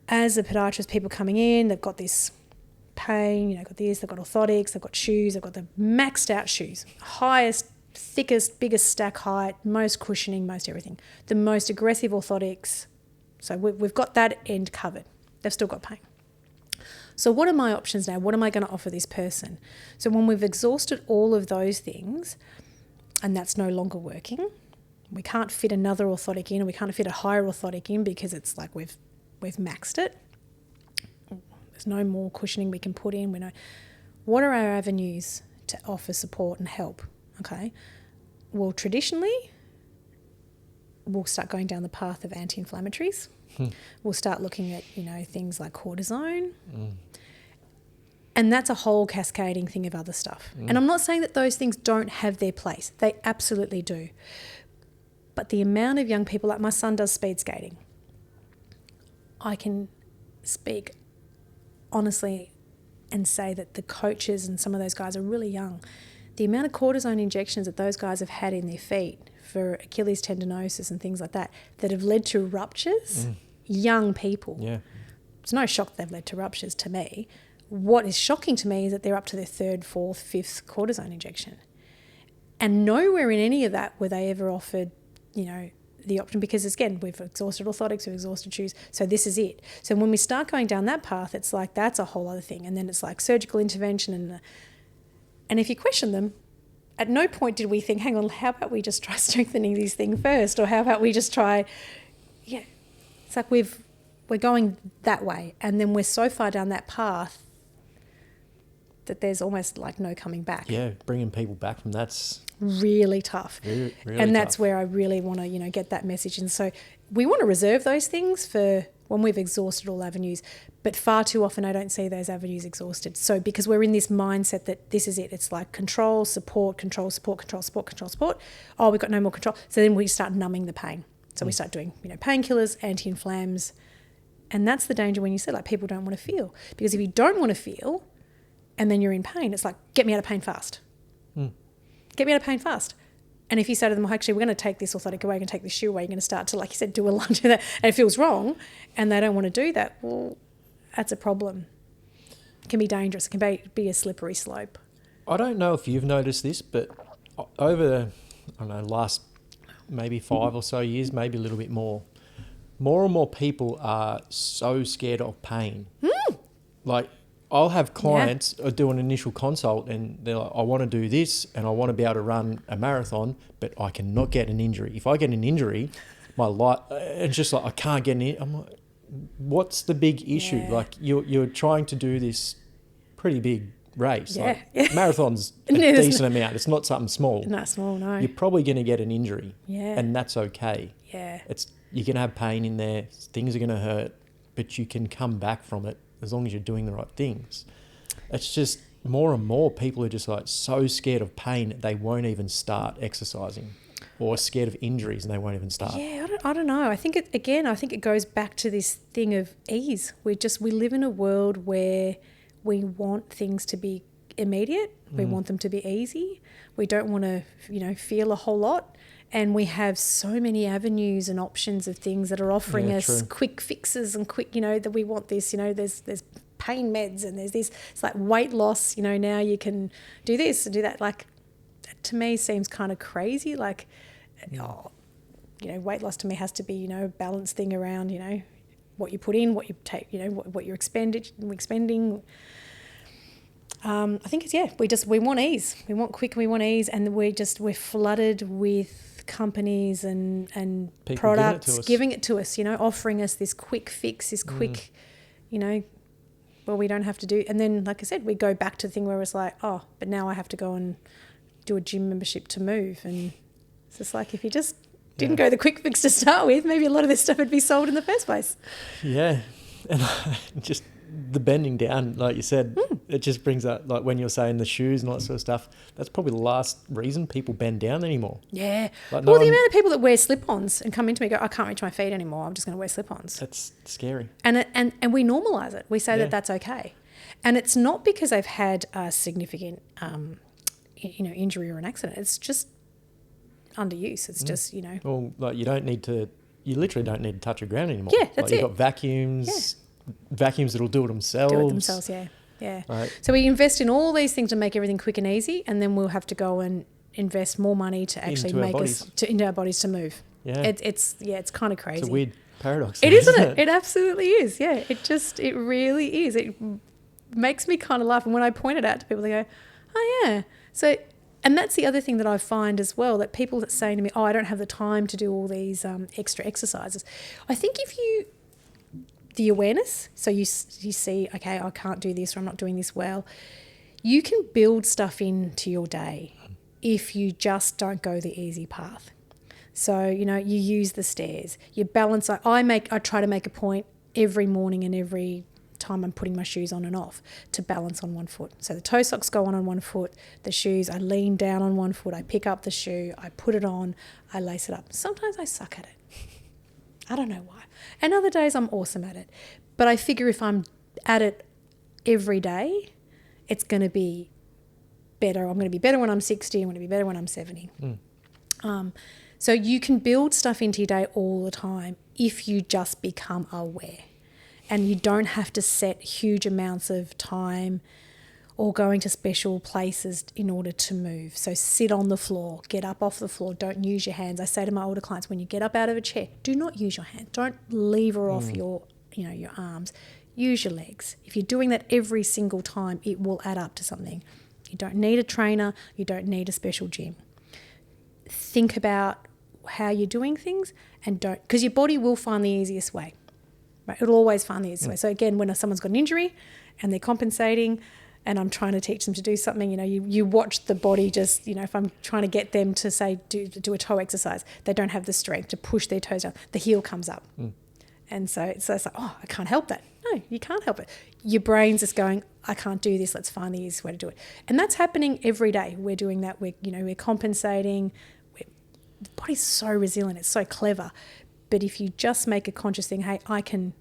as a podiatrist, people coming in, they've got this pain, got this, they've got orthotics, they've got shoes, they've got the maxed out shoes, highest thickest, biggest stack height, most cushioning, most everything. The most aggressive orthotics. So we've got that end covered. They've still got pain. So what are my options now? What am I going to offer this person? So when we've exhausted all of those things and that's no longer working, we can't fit another orthotic in, or we can't fit a higher orthotic in because it's like we've maxed it. There's no more cushioning we can put in. We know what are our avenues to offer support and help. Okay. Well, traditionally, we'll start going down the path of anti-inflammatories. We'll start looking at, things like cortisone. And that's a whole cascading thing of other stuff. And I'm not saying that those things don't have their place. They absolutely do. But the amount of young people, like my son does speed skating. I can speak honestly and say that the coaches and some of those guys are really young. The amount of cortisone injections that those guys have had in their feet for Achilles tendinosis and things like that have led to ruptures, young people. Yeah. It's no shock that they've led to ruptures to me. What is shocking to me is that they're up to their 3rd, 4th, 5th cortisone injection. And nowhere in any of that were they ever offered, the option, because again, we've exhausted orthotics, we've exhausted shoes, so this is it. So when we start going down that path, it's like that's a whole other thing. And then it's like surgical intervention. And if you question them, at no point did we think, hang on, how about we just try strengthening this thing first? Or how about we just try, it's like we're going that way. And then we're so far down that path that there's almost like no coming back. Yeah, bringing people back from that's really tough. Really and that's tough. where I really want to, get that message. And so we want to reserve those things for when we've exhausted all avenues, but far too often I don't see those avenues exhausted. So because we're in this mindset that this is it, it's like control, support, control, support, control, support, control, support. Oh, we've got no more control. So then we start numbing the pain. So we start doing, painkillers, anti-inflams. And that's the danger when you say like people don't want to feel. Because if you don't want to feel and then you're in pain, it's like, get me out of pain fast. Get me out of pain fast. And if you say to them, well, actually, we're going to take this orthotic away, we're going to take this shoe away, you're going to start to, like you said, do a lunge of that, and it feels wrong, and they don't want to do that, well, that's a problem. It can be dangerous. It can be a slippery slope. I don't know if you've noticed this, but over the, last maybe 5 or so years, maybe a little bit more and more people are so scared of pain. Like, I'll have clients do an initial consult and they're like, I want to do this and I want to be able to run a marathon, but I cannot get an injury. If I get an injury, my life, it's just like, I can't get in. I'm like, what's the big issue? Yeah. Like you're trying to do this pretty big race. Yeah. Like, marathon's a decent amount. It's not something small. Not small, no. You're probably going to get an injury. Yeah. And that's okay. Yeah. You're going to have pain in there. Things are going to hurt, but you can come back from it as long as you're doing the right things. It's just more and more people are just like so scared of pain they won't even start exercising, or scared of injuries and they won't even start. Yeah, I don't know. I think it goes back to this thing of ease. We live in a world where we want things to be immediate. We want them to be easy. We don't want to, feel a whole lot. And we have so many avenues and options of things that are offering us quick fixes and quick, that we want this, there's pain meds and there's this, it's like weight loss, now you can do this and do that. Like, that to me seems kind of crazy. Like, weight loss to me has to be, a balanced thing around, what you put in, what you take, what you're expending. I think it's, we want ease. We want quick, we want ease. And we're flooded with companies and people products giving it to us, offering us this quick fix, this quick, well, we don't have to do. And then, like I said, we go back to the thing where it's like, oh, but now I have to go and do a gym membership to move. And it's just like, if you just didn't go the quick fix to start with, maybe a lot of this stuff would be sold in the first place. Yeah. And just the bending down, like you said, it just brings up, like when you're saying the shoes and all that sort of stuff, that's probably the last reason people bend down anymore. Yeah. Like the amount of people that wear slip-ons and come into me and go, I can't reach my feet anymore, I'm just going to wear slip-ons. That's scary. And we normalise it. We say that that's okay. And it's not because they've had a significant, injury or an accident. It's just underuse. It's just, Well, like you literally don't need to touch the ground anymore. Yeah, that's You've got vacuums. Vacuums that'll do it themselves. Yeah. Right. So we invest in all these things to make everything quick and easy, and then we'll have to go and invest more money to actually Into our make bodies. into our bodies to move. Yeah. It's kind of crazy. It's a weird paradox. It isn't it? It absolutely is. Yeah. It really is. It makes me kind of laugh. And when I point it out to people, they go, oh yeah. So, and that's the other thing that I find as well, that people that say to me, oh, I don't have the time to do all these extra exercises. I think the awareness, so you see, okay, I can't do this, or I'm not doing this well. You can build stuff into your day if you just don't go the easy path. So, you use the stairs, you balance. I try to make a point every morning and every time I'm putting my shoes on and off to balance on one foot. So the toe socks go on one foot, the shoes, I lean down on one foot, I pick up the shoe, I put it on, I lace it up. Sometimes I suck at it. I don't know why. And other days I'm awesome at it. But I figure if I'm at it every day, it's going to be better. I'm going to be better when I'm 60. I'm going to be better when I'm 70. So you can build stuff into your day all the time if you just become aware. And you don't have to set huge amounts of time or going to special places in order to move. So sit on the floor, get up off the floor, don't use your hands. I say to my older clients, when you get up out of a chair, do not use your hand. Don't lever off your arms. Use your legs. If you're doing that every single time, it will add up to something. You don't need a trainer. You don't need a special gym. Think about how you're doing things and don't, because your body will find the easiest way. Right? It'll always find the easiest way. So again, when someone's got an injury and they're compensating and I'm trying to teach them to do something, you watch the body just, if I'm trying to get them to say, do a toe exercise, they don't have the strength to push their toes down. The heel comes up. And so it's like, oh, I can't help that. No, you can't help it. Your brain's just going, I can't do this. Let's find the easiest way to do it. And that's happening every day. We're doing that. We're compensating. The body's so resilient. It's so clever. But if you just make a conscious thing, hey, I can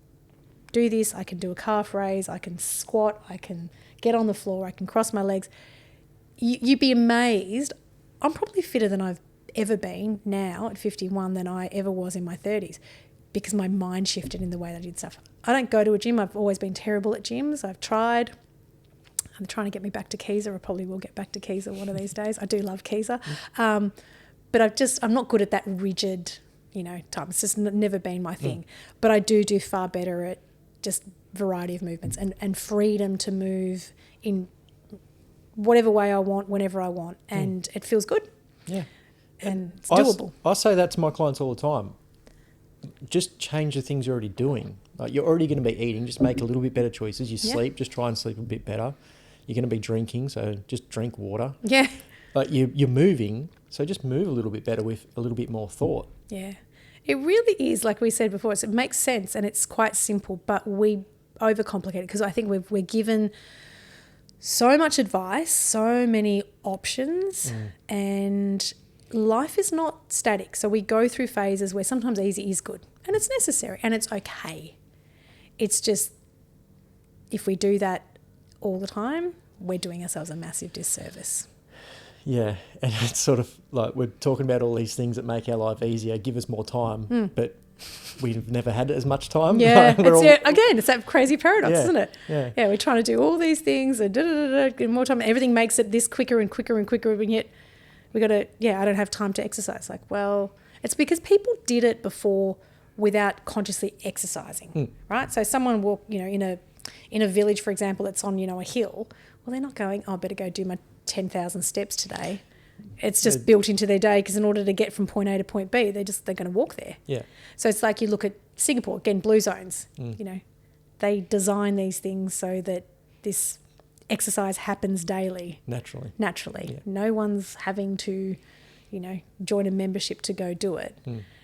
do this. I can do a calf raise. I can squat. I can get on the floor. I can cross my legs. You'd be amazed. I'm probably fitter than I've ever been now at 51 than I ever was in my 30s. Because my mind shifted in the way that I did stuff. I don't go to a gym. I've always been terrible at gyms. I've tried. I'm trying to get me back to Keiser. I probably will get back to Keiser one of these days. I do love Keiser. But I'm not good at that rigid, time. It's just never been my thing. But I do far better at just variety of movements and freedom to move in whatever way I want, whenever I want. And it feels good. Yeah. And it's doable. I say that to my clients all the time. Just change the things you're already doing. Like you're already going to be eating, just make a little bit better choices. You sleep, just try and sleep a bit better. You're going to be drinking, so just drink water. Yeah. Like you're moving, so just move a little bit better with a little bit more thought. Yeah. It really is, like we said before, it makes sense and it's quite simple, but we overcomplicate it because I think we're given so much advice, so many options, and life is not static. So we go through phases where sometimes easy is good and it's necessary and it's okay. It's just if we do that all the time, we're doing ourselves a massive disservice. Yeah, and it's sort of like we're talking about all these things that make our life easier, give us more time, but we've never had as much time. Yeah, it's that crazy paradox, isn't it? Yeah, we're trying to do all these things and get more time. Everything makes it this quicker and quicker and quicker, and yet we got to, I don't have time to exercise. Like, well, it's because people did it before without consciously exercising, right? So someone walk, in a village, for example, that's on, a hill. Well, they're not going, oh, I better go do my 10,000 steps today. It's just built into their day because in order to get from point A to point B, they're going to walk there. Yeah. So it's like you look at Singapore, again, blue zones, they design these things so that this exercise happens daily. Naturally. Yeah. No one's having to, join a membership to go do it.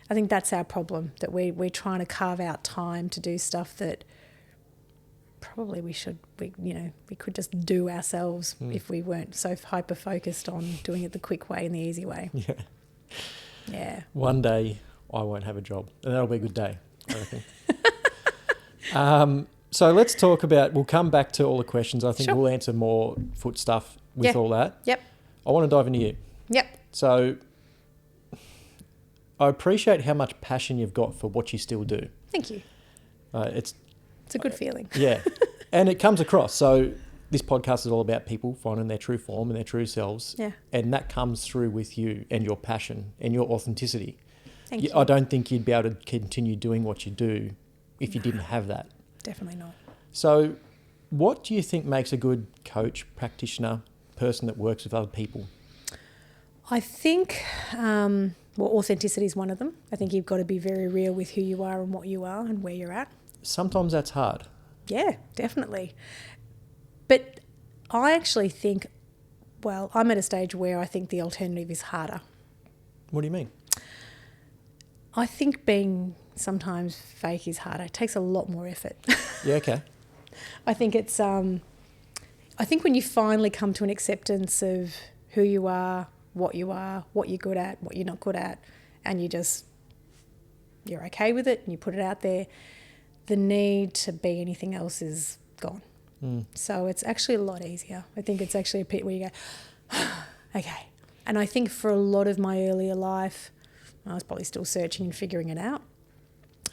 I think that's our problem, that we're trying to carve out time to do stuff that probably we could just do ourselves if we weren't so hyper-focused on doing it the quick way and the easy way. Yeah. One day I won't have a job and that'll be a good day, I reckon. So let's talk about, we'll come back to all the questions. I think we'll answer more foot stuff with all that. Yep. I want to dive into you. Yep. So I appreciate how much passion you've got for what you still do. Thank you. It's a good feeling. Yeah. And it comes across. So this podcast is all about people finding their true form and their true selves. Yeah. And that comes through with you and your passion and your authenticity. Thank you. I don't think you'd be able to continue doing what you do if you didn't have that. Definitely not. So what do you think makes a good coach, practitioner, person that works with other people? I think, authenticity is one of them. I think you've got to be very real with who you are and what you are and where you're at. Sometimes that's hard. Yeah, definitely. But I actually think, I'm at a stage where I think the alternative is harder. What do you mean? I think being sometimes fake is harder. It takes a lot more effort. Yeah, okay. I think it's, I think when you finally come to an acceptance of who you are, what you're good at, what you're not good at, and you're okay with it and you put it out there, the need to be anything else is gone. So it's actually a lot easier. I think it's actually a pit where you go, okay. And I think for a lot of my earlier life, I was probably still searching and figuring it out.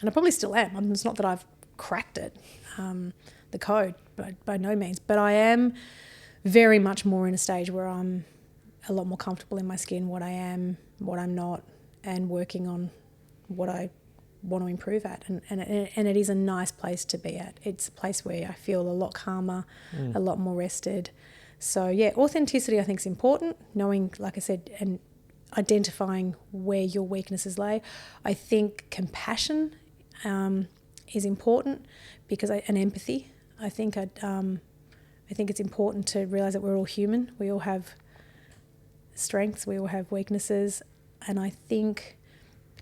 And I probably still am. It's not that I've cracked it, the code, by no means. But I am very much more in a stage where I'm a lot more comfortable in my skin, what I am, what I'm not, and working on what I want to improve at. And it is a nice place to be at. It's a place where I feel a lot calmer, a lot more rested. So, yeah, authenticity I think is important, knowing, like I said, and identifying where your weaknesses lay. I think compassion is important and empathy. I think it's important to realise that we're all human. We all have strengths, we all have weaknesses, and I think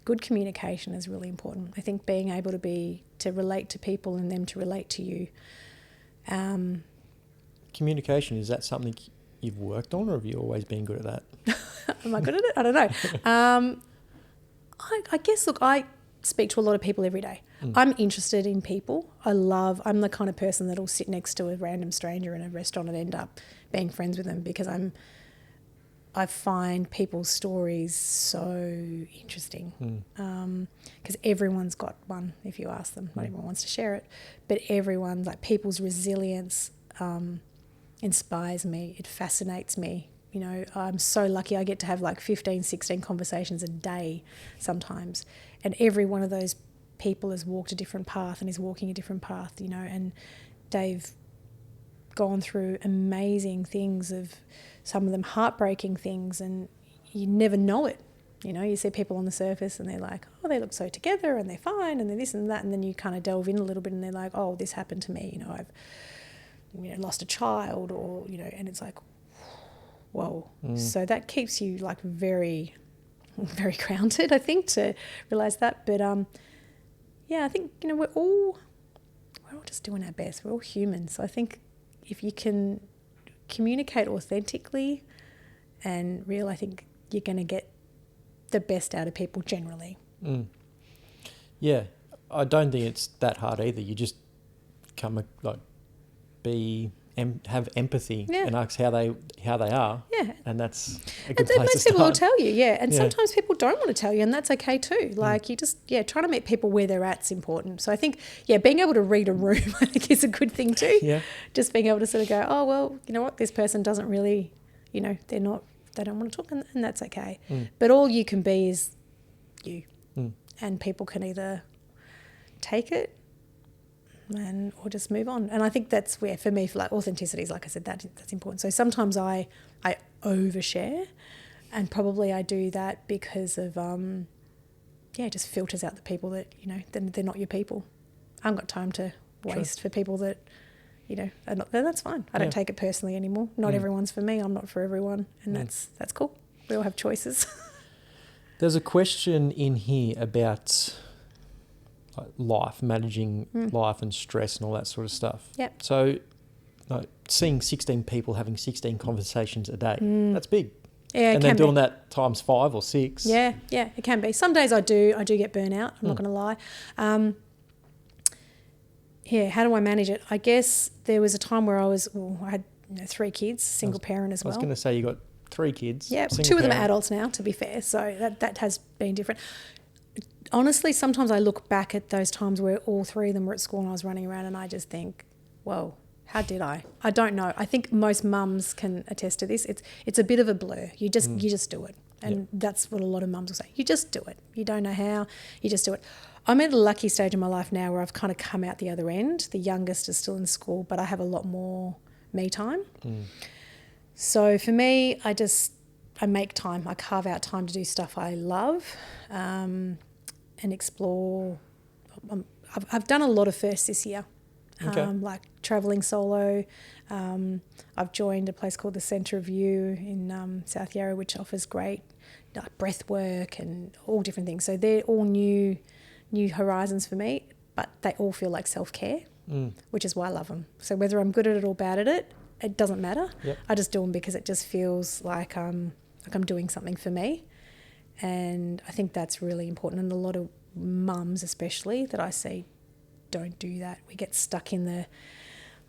good communication is really important. I think being able to relate to people and them to relate to you. Communication, is that something you've worked on, or have you always been good at that? Am I good at it? I don't know. I guess, look, I speak to a lot of people every day. I'm interested in people. I'm the kind of person that'll sit next to a random stranger in a restaurant and end up being friends with them because I find people's stories so interesting. Because everyone's got one if you ask them. Not everyone wants to share it, but everyone, like people's resilience inspires me. It fascinates me. You know, I'm so lucky I get to have like 15, 16 conversations a day sometimes. And every one of those people has walked a different path and is walking a different path, you know, and they've gone through amazing things, of some of them heartbreaking things, and you never know it. You know, you see people on the surface and they're like, oh, they look so together and they're fine and they're this and that, and then you kind of delve in a little bit and they're like, oh, this happened to me, you know, I've lost a child, or, you know, and it's like, whoa. So that keeps you like very, very grounded, I think, to realise that. But yeah, I think, you know, we're all just doing our best. We're all human. So I think if you can communicate authentically and real, I think you're going to get the best out of people generally. Yeah, I don't think it's that hard either. You just have empathy and ask how they are. Yeah, and that's a good place to start. Most people will tell you, and sometimes people don't want to tell you, and that's okay too. Like you just trying to meet people where they're at is important. So I think being able to read a room I think is a good thing too. Yeah, just being able to sort of go, oh well, you know what, this person doesn't really, you know, they don't want to talk, and that's okay. But all you can be is you, and people can either take it or just move on. And I think that's where, for me, for like authenticity is, like I said, that's important. So sometimes I overshare, and probably I do that because of it just filters out the people that, you know, they're not your people. I haven't got time to waste for people that, you know, are not. That's fine. I don't take it personally anymore. Not everyone's for me. I'm not for everyone, and that's cool. We all have choices. There's a question in here about life, managing life and stress and all that sort of stuff. Yep. So seeing 16 people having 16 conversations a day, that's big. Yeah, and then doing that times 5 or 6. Yeah, it can be. Some days I do get burnout, I'm not going to lie. How do I manage it? I guess there was a time where I had 3 kids, single parent as well. I was going to say you got 3 kids. Yeah, 2 of them are adults now, to be fair, so that has been different. Honestly, sometimes I look back at those times where all 3 of them were at school and I was running around, and I just think, whoa, How did I? I don't know. I think most mums can attest to this. It's a bit of a blur. You just do it. And that's what a lot of mums will say. You just do it. You don't know how. You just do it. I'm at a lucky stage in my life now where I've kind of come out the other end. The youngest is still in school, but I have a lot more me time. So for me, I make time. I carve out time to do stuff I love and explore. I've done a lot of firsts this year. Like travelling solo. I've joined a place called the Centre of You in South Yarra, which offers great breath work and all different things. So they're all new horizons for me, but they all feel like self-care, which is why I love them. So whether I'm good at it or bad at it, it doesn't matter. Yep. I just do them because it just feels like I'm doing something for me. And I think that's really important. And a lot of mums especially that I see don't do that. We get stuck in the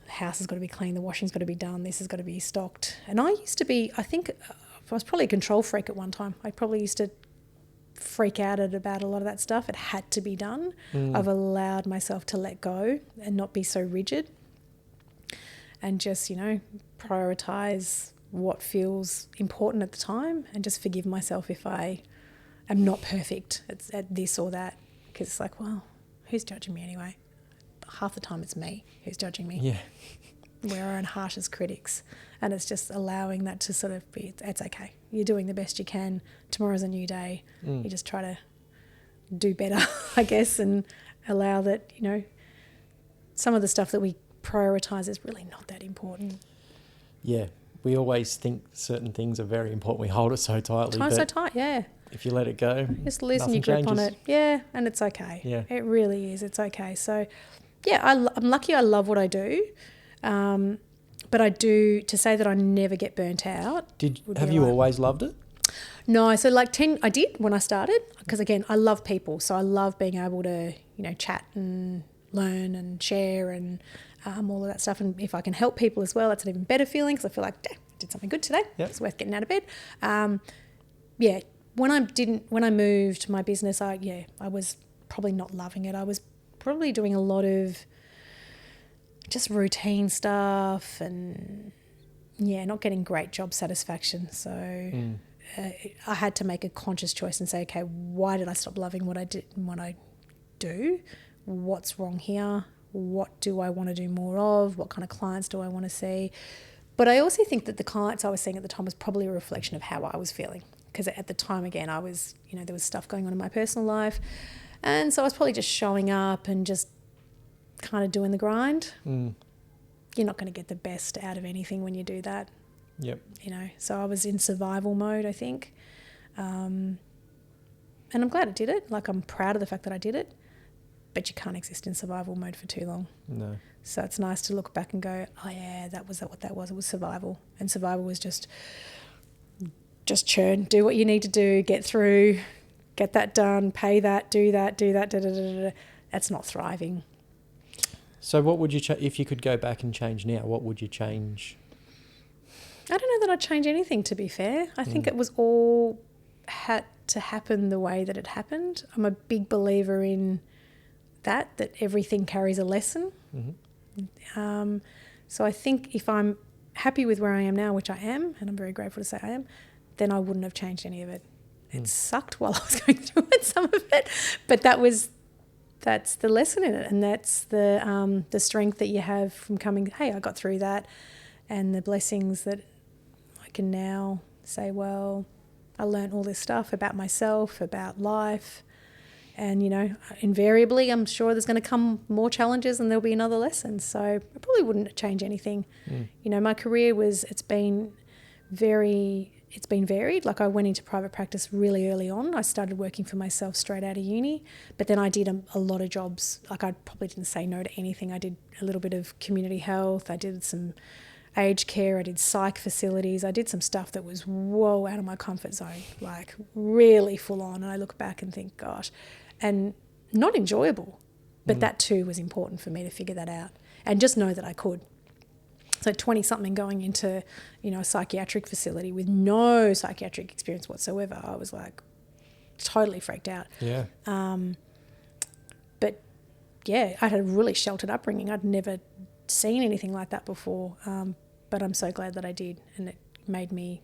house has got to be clean, the washing's got to be done, this has got to be stocked. And I used to be, I think I was probably a control freak at one time. I probably used to freak out about a lot of that stuff. It had to be done. I've allowed myself to let go and not be so rigid and just, prioritise what feels important at the time and just forgive myself if I am not perfect at this or that, because it's like, well, who's judging me anyway? Half the time it's me who's judging me. Yeah. We're our own harshest critics. And it's just allowing that to sort of be, it's okay. You're doing the best you can. Tomorrow's a new day. You just try to do better, I guess, and allow that, some of the stuff that we prioritise is really not that important. Yeah. We always think certain things are very important. We hold it so tightly. So tight, yeah. If you let it go, just loosen your grip on it. Yeah, and it's okay. Yeah. It really is. It's okay. So, yeah, I'm lucky I love what I do. But to say that I never get burnt out. Have you always loved it? No, so I did when I started, because again, I love people. So I love being able to, chat and learn and share and all of that stuff. And if I can help people as well, that's an even better feeling, because I feel like, I did something good today. Yep. It's worth getting out of bed. When I moved my business, I was probably not loving it. I was probably doing a lot of just routine stuff and not getting great job satisfaction. So I had to make a conscious choice and say, okay, why did I stop loving what I did and what I do? What's wrong here? What do I want to do more of? What kind of clients do I want to see? But I also think that the clients I was seeing at the time was probably a reflection of how I was feeling. Because at the time, again, I was, there was stuff going on in my personal life. And so I was probably just showing up and just kind of doing the grind. You're not going to get the best out of anything when you do that. Yep. So I was in survival mode, I think. And I'm glad I did it. Like, I'm proud of the fact that I did it. But you can't exist in survival mode for too long. No. So it's nice to look back and go, oh, yeah, that was what that was. It was survival. And survival was just churn, do what you need to do, get through, get that done, pay that, do that, That's not thriving. So what would you if you could go back and change now, what would you change? I don't know that I'd change anything, to be fair. I think it was all had to happen the way that it happened. I'm a big believer in that everything carries a lesson. So I think if I'm happy with where I am now, which I am, and I'm very grateful to say I am, then I wouldn't have changed any of it. It sucked while I was going through it, some of it, but that's the lesson in it, and that's the strength that you have from coming, hey, I got through that, and the blessings that I can now say, well, I learned all this stuff about myself, about life, and, invariably I'm sure there's going to come more challenges and there'll be another lesson, so I probably wouldn't change anything. My career it's been varied. Like, I went into private practice really early on. I started working for myself straight out of uni, but then I did a lot of jobs. Like, I probably didn't say no to anything. I did a little bit of community health. I did some aged care. I did psych facilities. I did some stuff that was out of my comfort zone, like really full on. And I look back and think, gosh, and not enjoyable, but that too was important for me to figure that out and just know that I could. So 20-something going into, a psychiatric facility with no psychiatric experience whatsoever, I was like totally freaked out. Yeah. But yeah, I had a really sheltered upbringing. I'd never seen anything like that before. But I'm so glad that I did, and it made me,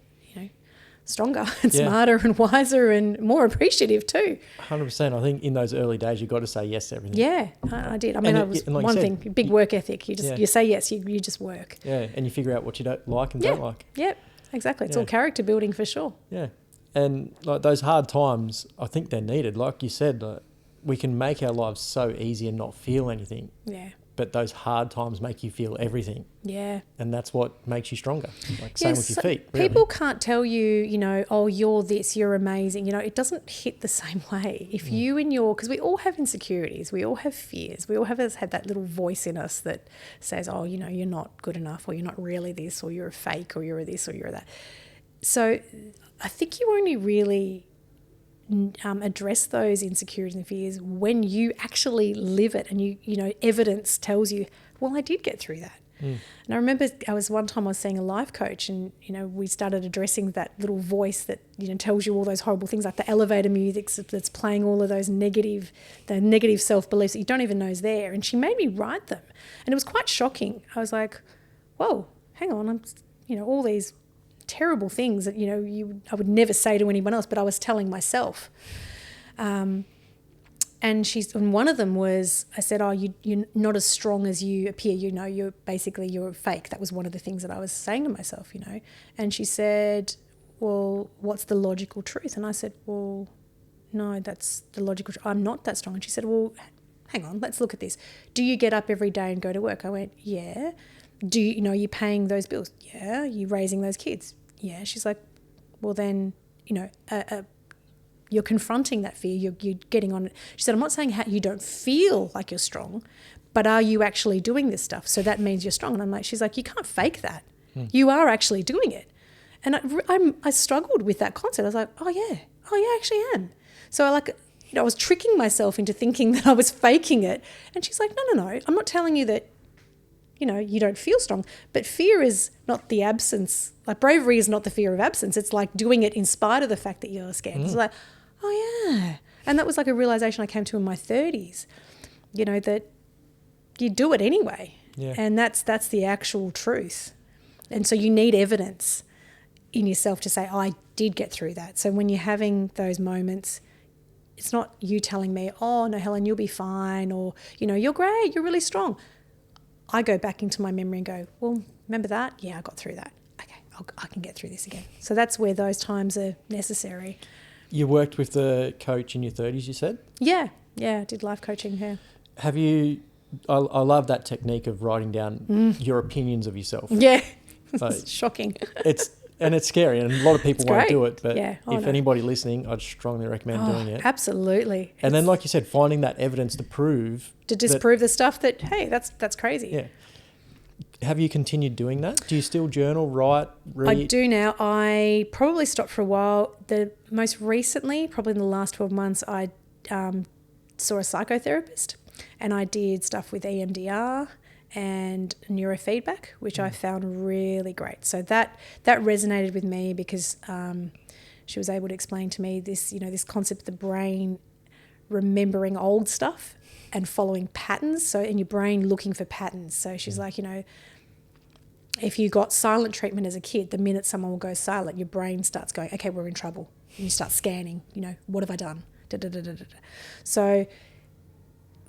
stronger and smarter and wiser and more appreciative too. 100%. I think in those early days, you've got to say yes to everything. Yeah, I did. I mean, one thing, big work ethic. You say yes, you just work. Yeah, and you figure out what you don't like and don't like. Yep, exactly. It's all character building for sure. Yeah, and like those hard times, I think they're needed. Like you said, we can make our lives so easy and not feel anything. Yeah. But those hard times make you feel everything. Yeah. And that's what makes you stronger. Like same with your feet. Really. People can't tell you, oh, you're this, you're amazing. It doesn't hit the same way. If you and because we all have insecurities, we all have fears, we all have that little voice in us that says, oh, you're not good enough, or you're not really this, or you're a fake, or you're a this, or you're a that. So I think you only really address those insecurities and fears when you actually live it, and evidence tells you, well, I did get through that. And I remember one time I was seeing a life coach, and we started addressing that little voice that tells you all those horrible things, like the elevator music that's playing all of those negative self-beliefs that you don't even know is there. And she made me write them, and it was quite shocking. I was like, whoa, hang on, I'm all these terrible things that I would never say to anyone else, but I was telling myself. And one of them was, I said, oh, you're not as strong as you appear. You're fake. That was one of the things that I was saying to myself. And she said, well, what's the logical truth? And I said, well, no, that's the logical truth. I'm not that strong. And she said, well, hang on, let's look at this. Do you get up every day and go to work? I went, yeah. Do are you paying those bills? Yeah. Are you raising those kids? Yeah. She's like, well then, you're confronting that fear. You're getting on it. She said, I'm not saying you don't feel like you're strong, but are you actually doing this stuff? So that means you're strong. And I'm like, she's like, you can't fake that. You are actually doing it. And I struggled with that concept. I was like, oh yeah, I actually am. So I was tricking myself into thinking that I was faking it. And she's like, no. I'm not telling you that you don't feel strong, but fear is not the absence. Like bravery is not the fear of absence. It's like doing it in spite of the fact that you're scared. It's like, oh yeah. And that was like a realization I came to in my 30s, that you do it anyway. Yeah. And that's the actual truth. And so you need evidence in yourself to say, oh, I did get through that. So when you're having those moments, it's not you telling me, oh no, Helen, you'll be fine, or, you're great, you're really strong. I go back into my memory and go, well, remember that? Yeah, I got through that. Okay, I can get through this again. So that's where those times are necessary. You worked with the coach in your 30s, you said? Yeah, I did life coaching here. Have you, I love that technique of writing down your opinions of yourself. Yeah, it's shocking. It's scary, and a lot of people won't do it, but if anybody listening, I'd strongly recommend doing it. Absolutely. And then, like you said, finding that evidence to disprove the stuff that, hey, that's crazy. Yeah. Have you continued doing that? Do you still journal, write, read? I do now. I probably stopped for a while. Most recently, probably in the last 12 months, I saw a psychotherapist, and I did stuff with EMDR and neurofeedback, which I found really great. So that resonated with me because she was able to explain to me this, this concept of the brain remembering old stuff and following patterns. So in your brain looking for patterns. So she's like, if you got silent treatment as a kid, the minute someone will go silent, your brain starts going, okay, we're in trouble. And you start scanning, what have I done? Da, da, da, da, da. So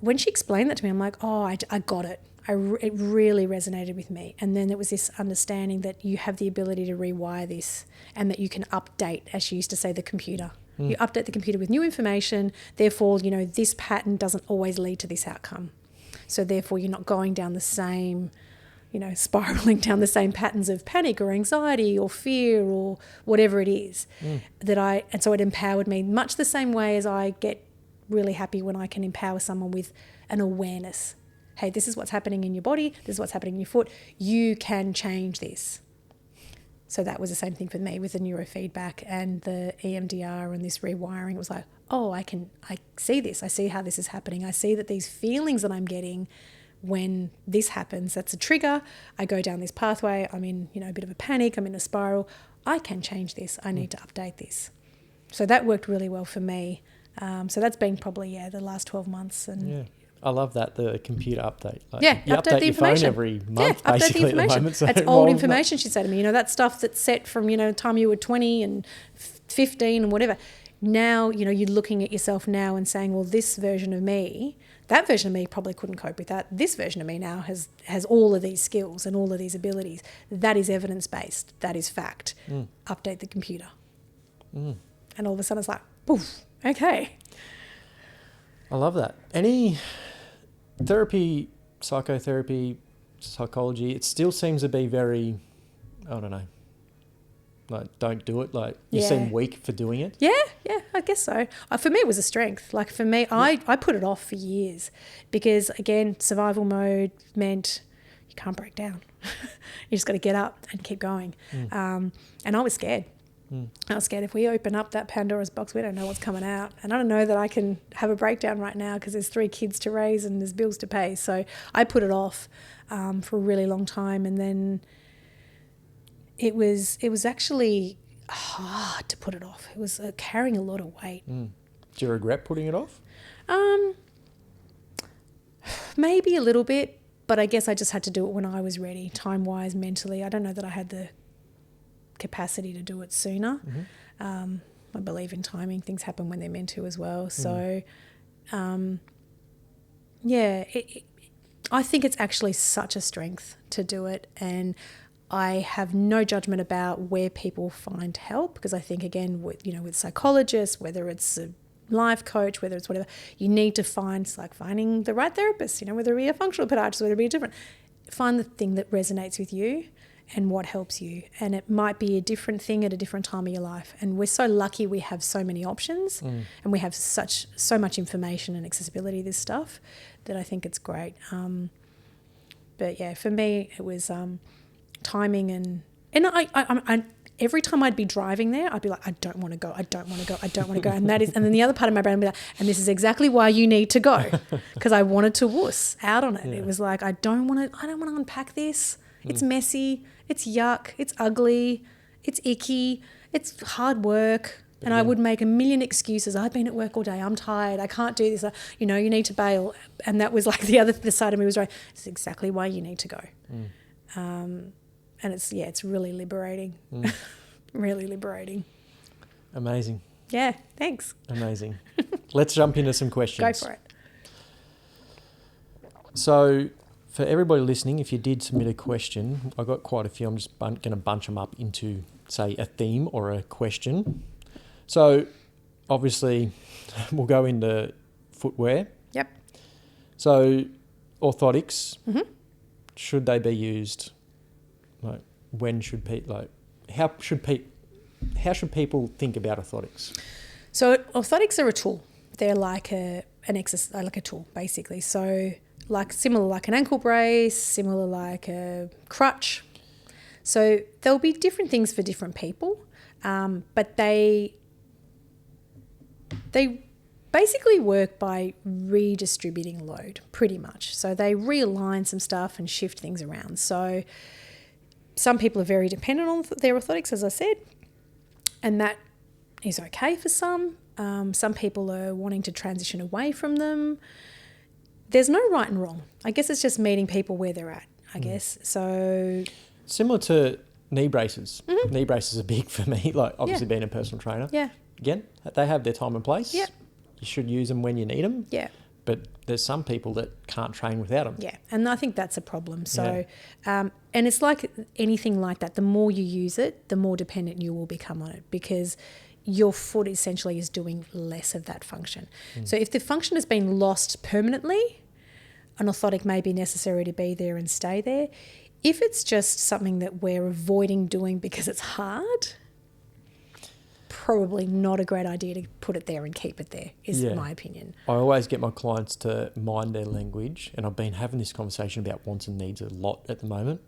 when she explained that to me, I'm like, oh, I got it. It really resonated with me. And then it was this understanding that you have the ability to rewire this, and that you can update, as she used to say, the computer. You update the computer with new information. Therefore, this pattern doesn't always lead to this outcome. So therefore, you're not going down the same, spiraling down the same patterns of panic or anxiety or fear or whatever it is. And so it empowered me much the same way as I get really happy when I can empower someone with an awareness. Hey, this is what's happening in your body. This is what's happening in your foot. You can change this. So that was the same thing for me with the neurofeedback and the EMDR and this rewiring. It was like, oh, I see this. I see how this is happening. I see that these feelings that I'm getting when this happens, that's a trigger. I go down this pathway. I'm in, a bit of a panic. I'm in a spiral. I can change this. I need to update this. So that worked really well for me. So that's been probably, the last 12 months. And I love that, the computer update. Like, Yeah, you update the your phone information every month, update basically, the at the information. moment. So That's old information, she said to me. That stuff that's set from, time you were 20 and 15 and whatever. Now, you're looking at yourself now and saying, well, this version of me, that version of me probably couldn't cope with that. This version of me now has all of these skills and all of these abilities. That is evidence-based. That is fact. Update the computer. And all of a sudden it's like, poof, okay. I love that. Any therapy, psychotherapy, psychology, it still seems to be very, I don't know, like, don't do it. Like, you seem weak for doing it. Yeah, I guess so. For me, it was a strength. Like, for me, I put it off for years because, again, survival mode meant you can't break down. You just got to get up and keep going. And I was scared. I was scared if we open up that Pandora's box, we don't know what's coming out. And I don't know that I can have a breakdown right now because there's 3 kids to raise and there's bills to pay. So I put it off for a really long time. And then it was actually hard to put it off. It was carrying a lot of weight. Do you regret putting it off? Maybe a little bit, but I guess I just had to do it when I was ready, time-wise, mentally. I don't know that I had the capacity to do it sooner. I believe in timing. Things happen when they're meant to as well. So, I think it's actually such a strength to do it, and I have no judgment about where people find help, because I think, again, with psychologists, whether it's a life coach, whether it's whatever, you need to find, it's like finding the right therapist, whether it be a functional podiatrist, whether it be different, find the thing that resonates with you and what helps you. And it might be a different thing at a different time of your life. And we're so lucky we have so many options and we have so much information and accessibility to this stuff that I think it's great. But yeah, for me, it was timing and I every time I'd be driving there, I'd be like, I don't want to go. And then the other part of my brain would be like, and this is exactly why you need to go, because I wanted to wuss out on it. Yeah. It was like, I don't want to unpack this. It's messy. It's yuck. It's ugly. It's icky. It's hard work. And I would make a million excuses. I've been at work all day. I'm tired. I can't do this. You need to bail. And that was like the side of me was right. It's exactly why you need to go. And it's really liberating. Really liberating. Amazing. Yeah, thanks. Amazing. Let's jump into some questions. Go for it. So for everybody listening, if you did submit a question, I got quite a few. I'm just going to bunch them up into, say, a theme or a question. So obviously we'll go into footwear. Yep. So orthotics, should they be used? Like, when should people, like, how should people think about orthotics? So orthotics are a tool. They're like an exercise, like a tool, basically. So similar like an ankle brace, similar like a crutch. So there'll be different things for different people, but they basically work by redistributing load, pretty much. So they realign some stuff and shift things around. So some people are very dependent on their orthotics, as I said, and that is okay for some. Some people are wanting to transition away from them. There's no right and wrong. I guess it's just meeting people where they're at, I guess. So similar to knee braces. Knee braces are big for me, like obviously being a personal trainer. Yeah. Again, they have their time and place. Yeah. You should use them when you need them. Yeah. But there's some people that can't train without them. Yeah, and I think that's a problem. So, and it's like anything like that. The more you use it, the more dependent you will become on it, because your foot essentially is doing less of that function. So if the function has been lost permanently, an orthotic may be necessary to be there and stay there. If it's just something that we're avoiding doing because it's hard, probably not a great idea to put it there and keep it there, is my opinion. I always get my clients to mind their language, and I've been having this conversation about wants and needs a lot at the moment.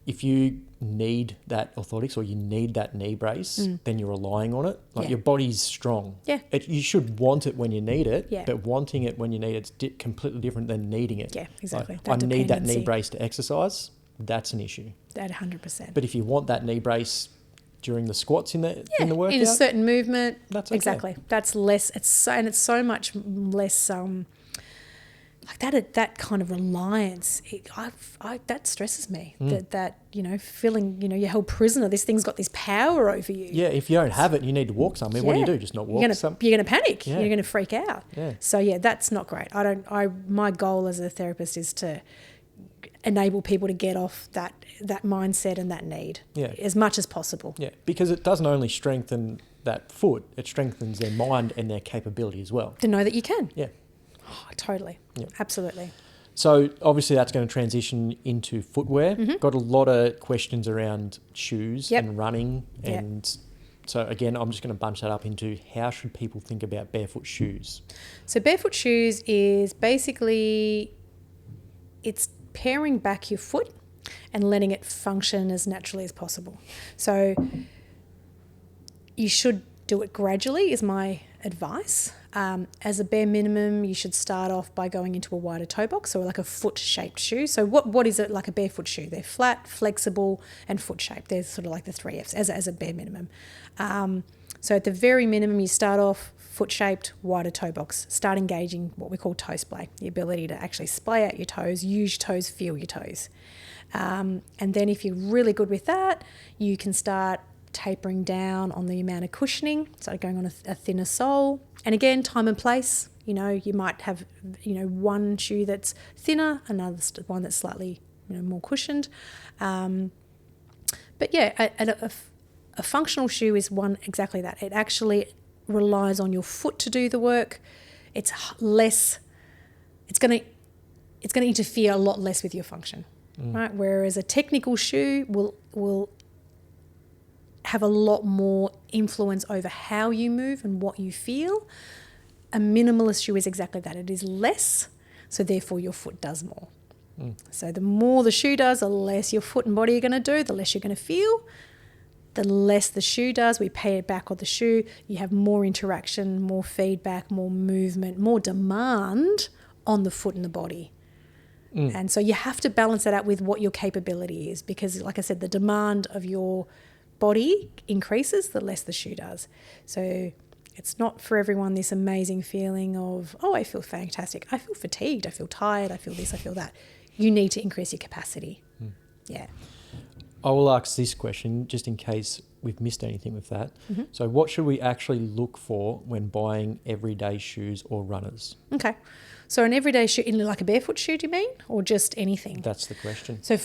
If you need that orthotics or you need that knee brace, then you're relying on it. Like your body's strong. Yeah. You should want it when you need it, but wanting it when you need it's completely different than needing it. Yeah, exactly. Like, I need that knee brace to exercise. That's an issue. That 100%. But if you want that knee brace during the squats in the workout, in a certain movement, that's okay. Exactly. That's less. It's so much less. like that kind of reliance, that stresses me. That feeling, you're held prisoner. This thing's got this power over you. Yeah, if you don't have it, you need to walk somewhere. What do? Just not walk? You're going to panic. Yeah. You're going to freak out. Yeah. So that's not great. My goal as a therapist is to enable people to get off that mindset and that need as much as possible. Yeah, because it doesn't only strengthen that foot, it strengthens their mind and their capability as well. To know that you can. Yeah. Oh, totally. Yeah. Absolutely. So obviously that's going to transition into footwear. Got a lot of questions around shoes and running. And so again, I'm just going to bunch that up into how should people think about barefoot shoes? So barefoot shoes is basically, it's paring back your foot and letting it function as naturally as possible. So you should do it gradually is my advice. As a bare minimum, you should start off by going into a wider toe box, or like a foot-shaped shoe. So what is it like a barefoot shoe? They're flat, flexible, and foot-shaped. They're sort of like the 3 Fs as a bare minimum. So at the very minimum, you start off foot-shaped, wider toe box. Start engaging what we call toe splay, the ability to actually splay out your toes, use your toes, feel your toes. And then if you're really good with that, you can start tapering down on the amount of cushioning, so going on a thinner sole. And again, time and place. You might have, one shoe that's thinner, another one that's slightly, more cushioned. But yeah, a functional shoe is one exactly that. It actually relies on your foot to do the work. It's going to interfere a lot less with your function, right? Whereas a technical shoe will have a lot more influence over how you move and what you feel. A minimalist shoe is exactly that. It is less, so therefore your foot does more. So the more the shoe does, the less your foot and body are going to do, the less you're going to feel. The less the shoe does, we pay it back on the shoe. You have more interaction, more feedback, more movement, more demand on the foot and the body. And so you have to balance that out with what your capability is, because like I said, the demand of your body increases the less the shoe does. So it's not for everyone this amazing feeling of, oh, I feel fantastic. I feel fatigued. I feel tired. I feel this. I feel that. You need to increase your capacity. Yeah. I will ask this question just in case we've missed anything with that. So what should we actually look for when buying everyday shoes or runners? Okay. So an everyday shoe, like a barefoot shoe, do you mean? Or just anything? That's the question. So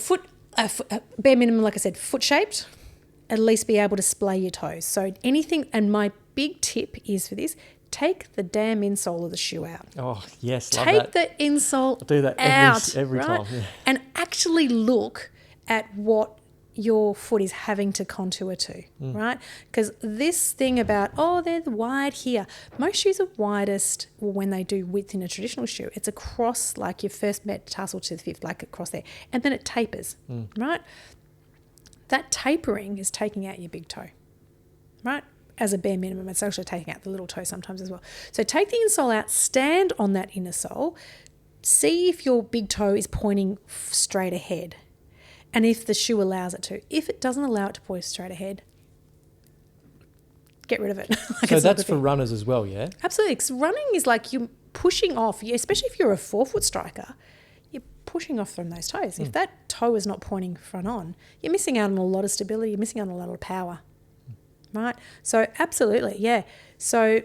bare minimum, like I said, foot-shaped. At least be able to splay your toes. So anything, and my big tip is for this, take the damn insole of the shoe out. Oh, yes, love that. Take the insole I do that every right? time. Yeah. And actually look at what your foot is having to contour to, right? Because this thing about, they're wide here. Most shoes are widest when they do width in a traditional shoe. It's across like your first metatarsal to the fifth, like across there. And then it tapers, right? That tapering is taking out your big toe, right? As a bare minimum, it's actually taking out the little toe sometimes as well. So take the insole out, stand on that inner sole, see if your big toe is pointing straight ahead, and if the shoe allows it to. If it doesn't allow it to point straight ahead, get rid of it. So that's for runners as well, yeah? Absolutely. Because running is like you're pushing off, especially if you're a 4-foot striker, you're pushing off from those toes. If that toe is not pointing front on, you're missing out on a lot of stability, you're missing out on a lot of power, right? So absolutely, yeah. So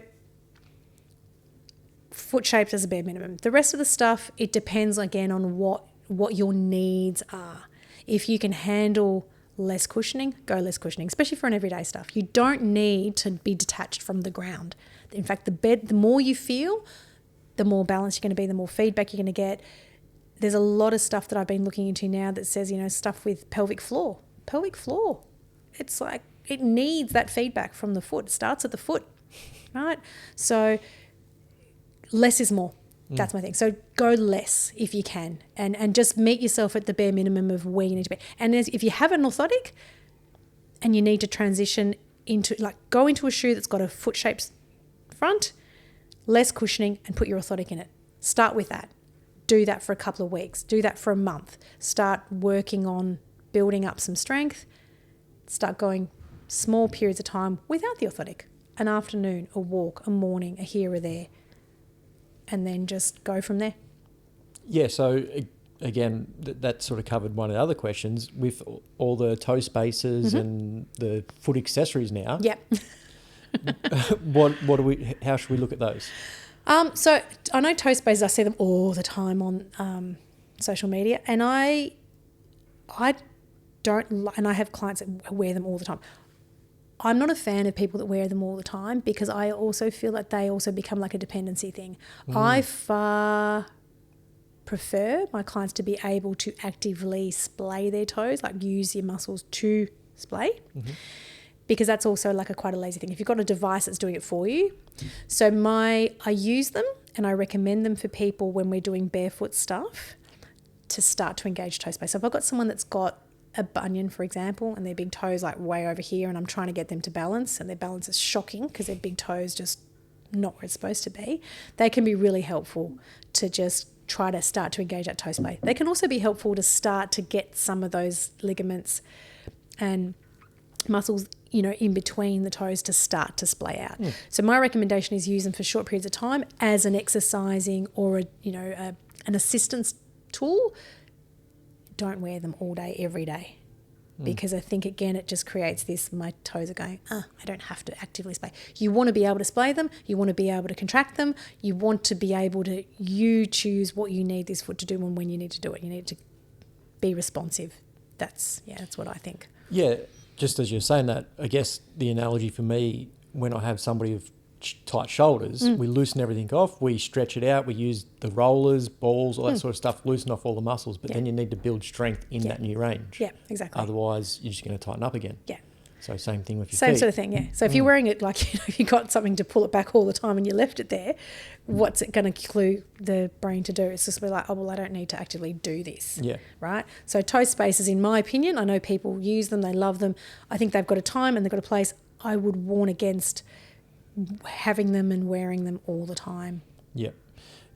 foot shaped as a bare minimum. The rest of the stuff, it depends again on what your needs are. If you can handle less cushioning, go less cushioning, especially for an everyday stuff. You don't need to be detached from the ground. In fact, the more you feel, the more balanced you're going to be, the more feedback you're going to get. There's a lot of stuff that I've been looking into now that says, stuff with pelvic floor. Pelvic floor. It's like it needs that feedback from the foot. It starts at the foot, right? So less is more. That's my thing. So go less if you can, and just meet yourself at the bare minimum of where you need to be. And if you have an orthotic and you need to transition into, go into a shoe that's got a foot-shaped front, less cushioning, and put your orthotic in it. Start with that. Do that for a couple of weeks. Do that for a month. Start working on building up some strength. Start going small periods of time without the orthotic. An afternoon, a walk, a morning, a here or there. And then just go from there. Yeah, so again, that sort of covered one of the other questions with all the toe spaces and the foot accessories now. Yep. How should we look at those? So I know toe spaces, I see them all the time on social media, and I don't, and I have clients that wear them all the time. I'm not a fan of people that wear them all the time because I also feel that they also become like a dependency thing. I far prefer my clients to be able to actively splay their toes, like use your muscles to splay, because that's also like quite a lazy thing. If you've got a device that's doing it for you. So I use them and I recommend them for people when we're doing barefoot stuff to start to engage toe space. So if I've got someone that's got a bunion, for example, and their big toes like way over here, and I'm trying to get them to balance, and their balance is shocking because their big toes just not where it's supposed to be, they can be really helpful to just try to start to engage that toe space. They can also be helpful to start to get some of those ligaments and muscles, in between the toes to start to splay out. So my recommendation is use them for short periods of time as an exercising or an assistance tool. Don't wear them all day, every day, because I think, again, it just creates this, my toes are going, I don't have to actively splay. You want to be able to splay them. You want to be able to contract them. You want to be able to, you choose what you need this foot to do and when you need to do it. You need to be responsive. That's what I think. Yeah, just as you're saying that, I guess the analogy for me, when I have somebody with tight shoulders, we loosen everything off, we stretch it out, we use the rollers, balls, all that sort of stuff, loosen off all the muscles, but then you need to build strength in that new range. Yeah, exactly. Otherwise, you're just going to tighten up again. Yeah. So same thing with your feet. Same sort of thing, yeah. So if you're wearing it like, if you've got something to pull it back all the time and you left it there, what's it going to clue the brain to do? It's just be like, oh, well, I don't need to actively do this. Yeah. Right? So toe spaces, in my opinion, I know people use them, they love them. I think they've got a time and they've got a place. I would warn against having them and wearing them all the time. Yeah.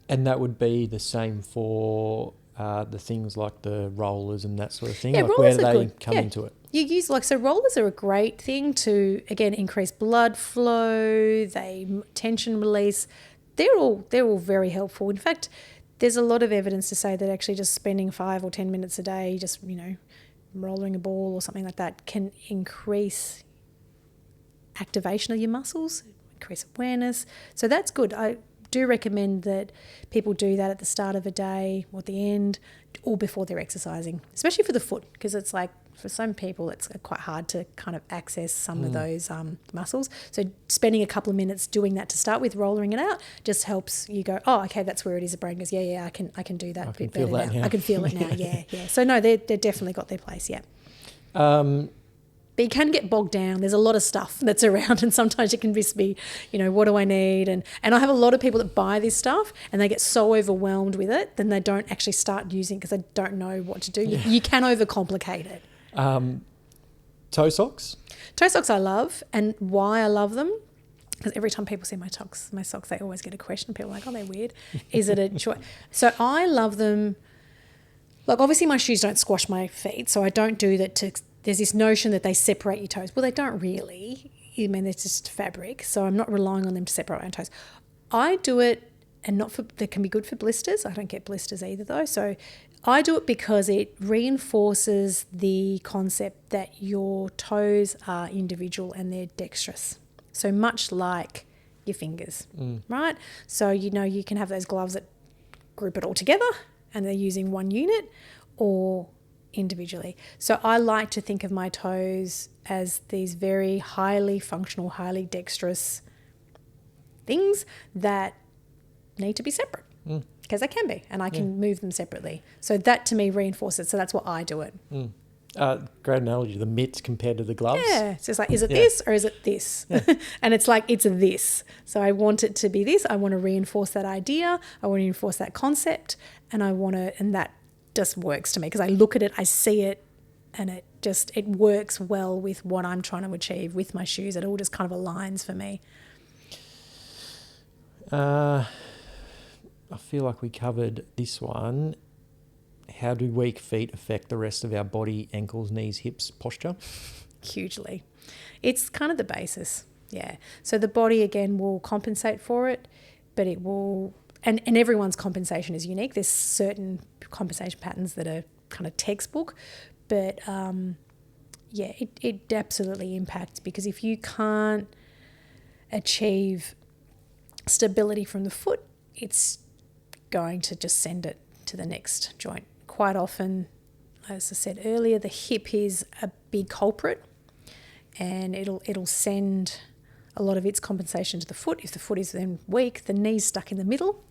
And that would be the same for the things like the rollers and that sort of thing. Yeah, like rollers where are do they good. come into it? You use, so rollers are a great thing to, again, increase blood flow, tension release. They're all very helpful. In fact, there's a lot of evidence to say that actually just spending 5 or 10 minutes a day, just, rolling a ball or something like that can increase activation of your muscles, increase awareness. So that's good. I do recommend that people do that at the start of a day or at the end or before they're exercising, especially for the foot, because it's like, for some people, it's quite hard to kind of access some of those muscles. So spending a couple of minutes doing that to start with, rolling it out, just helps you go, oh, okay, that's where it is. The brain goes, I can do that a bit better now. I can feel it now, yeah. So no, they've definitely got their place, yeah. But you can get bogged down. There's a lot of stuff that's around, and sometimes it can just be, what do I need? And I have a lot of people that buy this stuff and they get so overwhelmed with it, then they don't actually start using it because they don't know what to do. Yeah. You can overcomplicate it. Toe socks? Toe socks I love, and why I love them, because every time people see my socks, they always get a question. People are like, oh, they're weird. Is it a choice? So I love them. Like, obviously my shoes don't squash my feet, so I don't do that there's this notion that they separate your toes. Well, they don't really. I mean, it's just fabric, so I'm not relying on them to separate my own toes. I do it, and they can be good for blisters. I don't get blisters either, though. So I do it because it reinforces the concept that your toes are individual and they're dexterous. So much like your fingers, right? So, you can have those gloves that group it all together and they're using one unit, or individually. So I like to think of my toes as these very highly functional, highly dexterous things that need to be separate, because they can be, and I can move them separately. So that to me reinforces it. So that's what I do it. Great analogy, the mitts compared to the gloves. Yeah, it's just like, is it this or is it this? Yeah. And it's like, it's this. So I want it to be this. I want to reinforce that idea. I want to reinforce that concept, and that just works to me because I look at it, I see it, and it works well with what I'm trying to achieve with my shoes. It all just kind of aligns for me. I feel like we covered this one. How do weak feet affect the rest of our body, ankles, knees, hips, posture? Hugely. It's kind of the basis, yeah. So the body, again, will compensate for it, but it will and everyone's compensation is unique. There's certain compensation patterns that are kind of textbook, but it absolutely impacts, because if you can't achieve stability from the foot, it's going to just send it to the next joint. Quite often, as I said earlier, the hip is a big culprit, and it'll send a lot of its compensation to the foot. If the foot is then weak, the knee's stuck in the middle.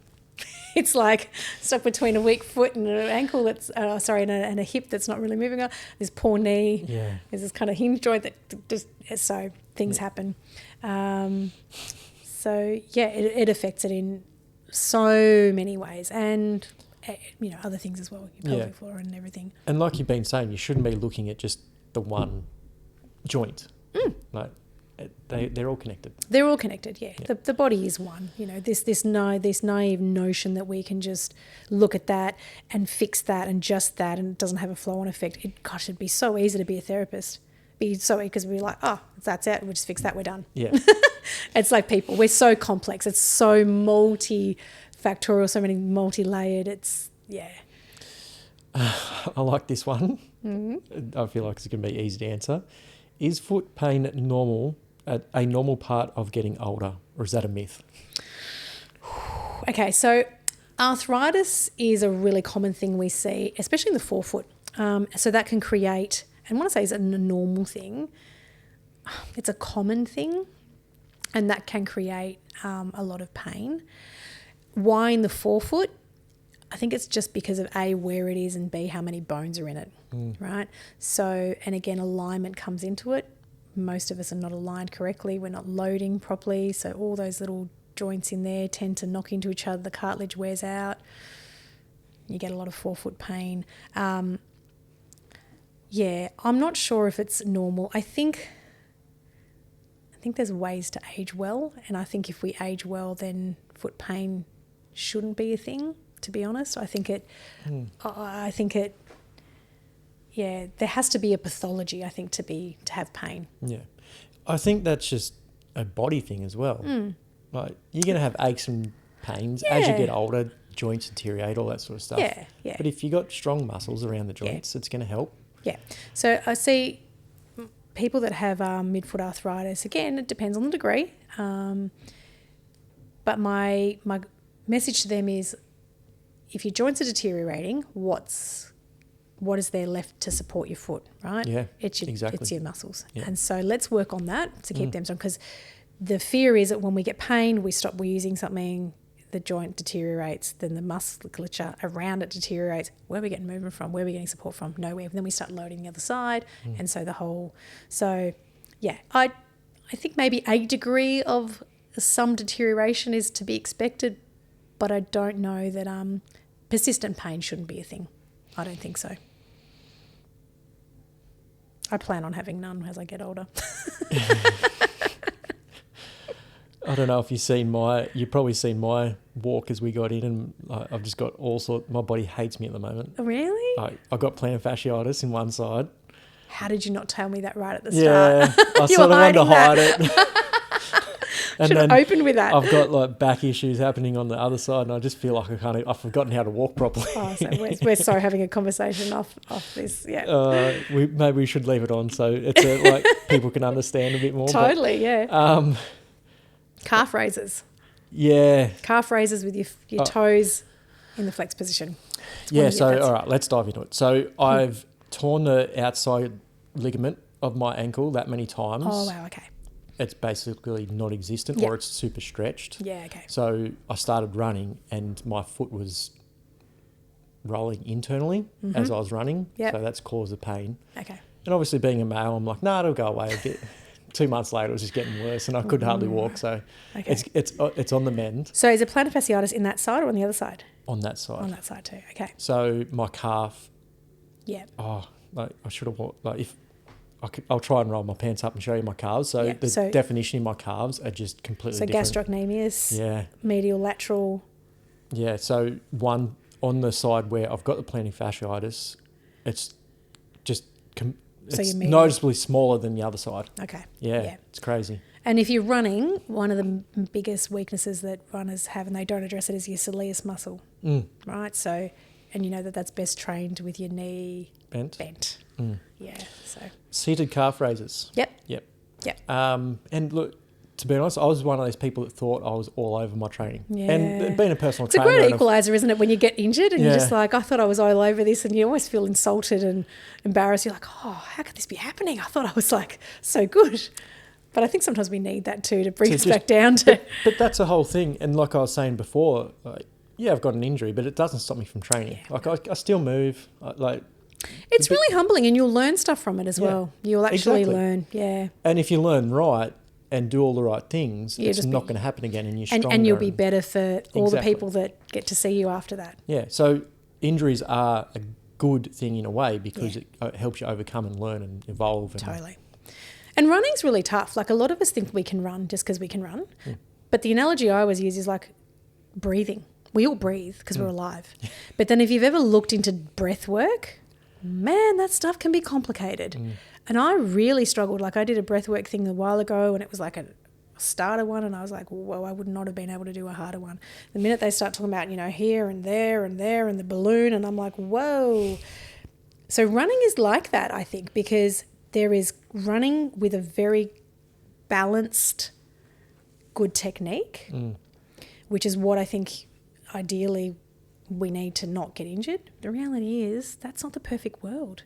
It's like stuck between a weak foot and an ankle that's and a hip that's not really moving on. This poor knee. Yeah. There's this kind of hinge joint that just, so things happen. It affects it in so many ways, and other things as well, your pelvic floor and everything. And like you've been saying, you shouldn't be looking at just the one joint. Like they're all connected. They're all connected, yeah. The body is one. This naive notion that we can just look at that and fix that and just that, and it doesn't have a flow-on effect. It'd be so easy to be a therapist. Because we're like, oh, that's it. We'll just fix that. We're done. Yeah. It's like people. We're so complex. It's so multifactorial, so many multi-layered. It's, yeah. I like this one. Mm-hmm. I feel like it's going to be easy to answer. Is foot pain normal, a normal part of getting older, or is that a myth? Okay, so arthritis is a really common thing we see, especially in the forefoot. So that can create, and when I say it's a normal thing, it's a common thing, and that can create a lot of pain. Why in the forefoot? I think it's just because of A, where it is, and B, how many bones are in it, right? So, and again, alignment comes into it. Most of us are not aligned correctly. We're not loading properly. So all those little joints in there tend to knock into each other. The cartilage wears out. You get a lot of forefoot pain. I'm not sure if it's normal. I think there's ways to age well, and I think if we age well, then foot pain shouldn't be a thing. To be honest, I think it. There has to be a pathology, I think, to have pain. Yeah, I think that's just a body thing as well. Like you're going to have aches and pains as you get older, joints deteriorate, all that sort of stuff. Yeah. But if you got strong muscles around the joints, it's going to help. Yeah. So I see people that have midfoot arthritis. Again, it depends on the degree. But my message to them is, if your joints are deteriorating, what is there left to support your foot, right? Yeah, it's your muscles. Yeah. And so let's work on that to keep them strong, because the fear is that when we get pain, we stop using something, the joint deteriorates, then the musculature around it deteriorates. Where are we getting movement from? Where are we getting support from? Nowhere. And then we start loading the other side. And so I think maybe a degree of some deterioration is to be expected, but I don't know that persistent pain shouldn't be a thing. I don't think so. I plan on having none as I get older. I don't know if you've probably seen my walk as we got in, and I've just got all sorts. My body hates me at the moment. Really? I got plantar fasciitis in one side. How did you not tell me that right at the start? Yeah, I sort of wanted to hide it. And should have opened with that. I've got like back issues happening on the other side, and I just feel like I've forgotten how to walk properly. Oh, so we're so having a conversation off this, yeah. Maybe we should leave it on so it's like people can understand a bit more. Totally, yeah. Calf raises. Yeah. Calf raises with your toes in the flex position. All right, let's dive into it. So I've torn the outside ligament of my ankle that many times. Oh, wow, okay. It's basically non-existent, or it's super stretched. Yeah, okay. So I started running, and my foot was rolling internally as I was running. So that's caused the pain. Okay. And obviously being a male, I'm like, it'll go away. 2 months later, it was just getting worse, and I could hardly walk. So it's on the mend. So is it plantar fasciitis in that side or on the other side? On that side. On that side too. Okay. So my calf. Yeah. Oh, I should have walked. I'll try and roll my pants up and show you my calves. So the definition in my calves are just completely different. So gastrocnemius. Medial lateral. Yeah. So one on the side where I've got the plantar fasciitis, it's just it's noticeably smaller than the other side. Okay. Yeah. It's crazy. And if you're running, one of the biggest weaknesses that runners have, and they don't address it, is your soleus muscle, right? So, and you know that's best trained with your knee bent. Yeah. So seated calf raises. Yep. And look, to be honest, I was one of those people that thought I was all over my training. Yeah. And being a personal trainer. It's a great equaliser, isn't it, when you get injured and you're just like, I thought I was all over this, and you always feel insulted and embarrassed. You're like, oh, how could this be happening? I thought I was like so good. But I think sometimes we need that too to bring us back down to... But that's a whole thing. And like I was saying before, like, I've got an injury, but it doesn't stop me from training. Yeah. Like I still move. It's really humbling, and you'll learn stuff from it as well. You'll actually learn, And if you learn right and do all the right things, it's not going to happen again, and you're stronger. And you'll be better for all the people that get to see you after that. Yeah, so injuries are a good thing in a way because it helps you overcome and learn and evolve. Totally. And running's really tough. Like, a lot of us think we can run just because we can run. But the analogy I always use is like breathing. We all breathe because we're alive. But then if you've ever looked into breath work, man, that stuff can be complicated. And I really struggled. Like, I did a breathwork thing a while ago, and it was like a starter one, and I was like, whoa, I would not have been able to do a harder one. The minute they start talking about, here and there and there and the balloon, and I'm like, whoa. So running is like that, I think, because there is running with a very balanced, good technique, which is what I think ideally we need to not get injured. The reality is that's not the perfect world.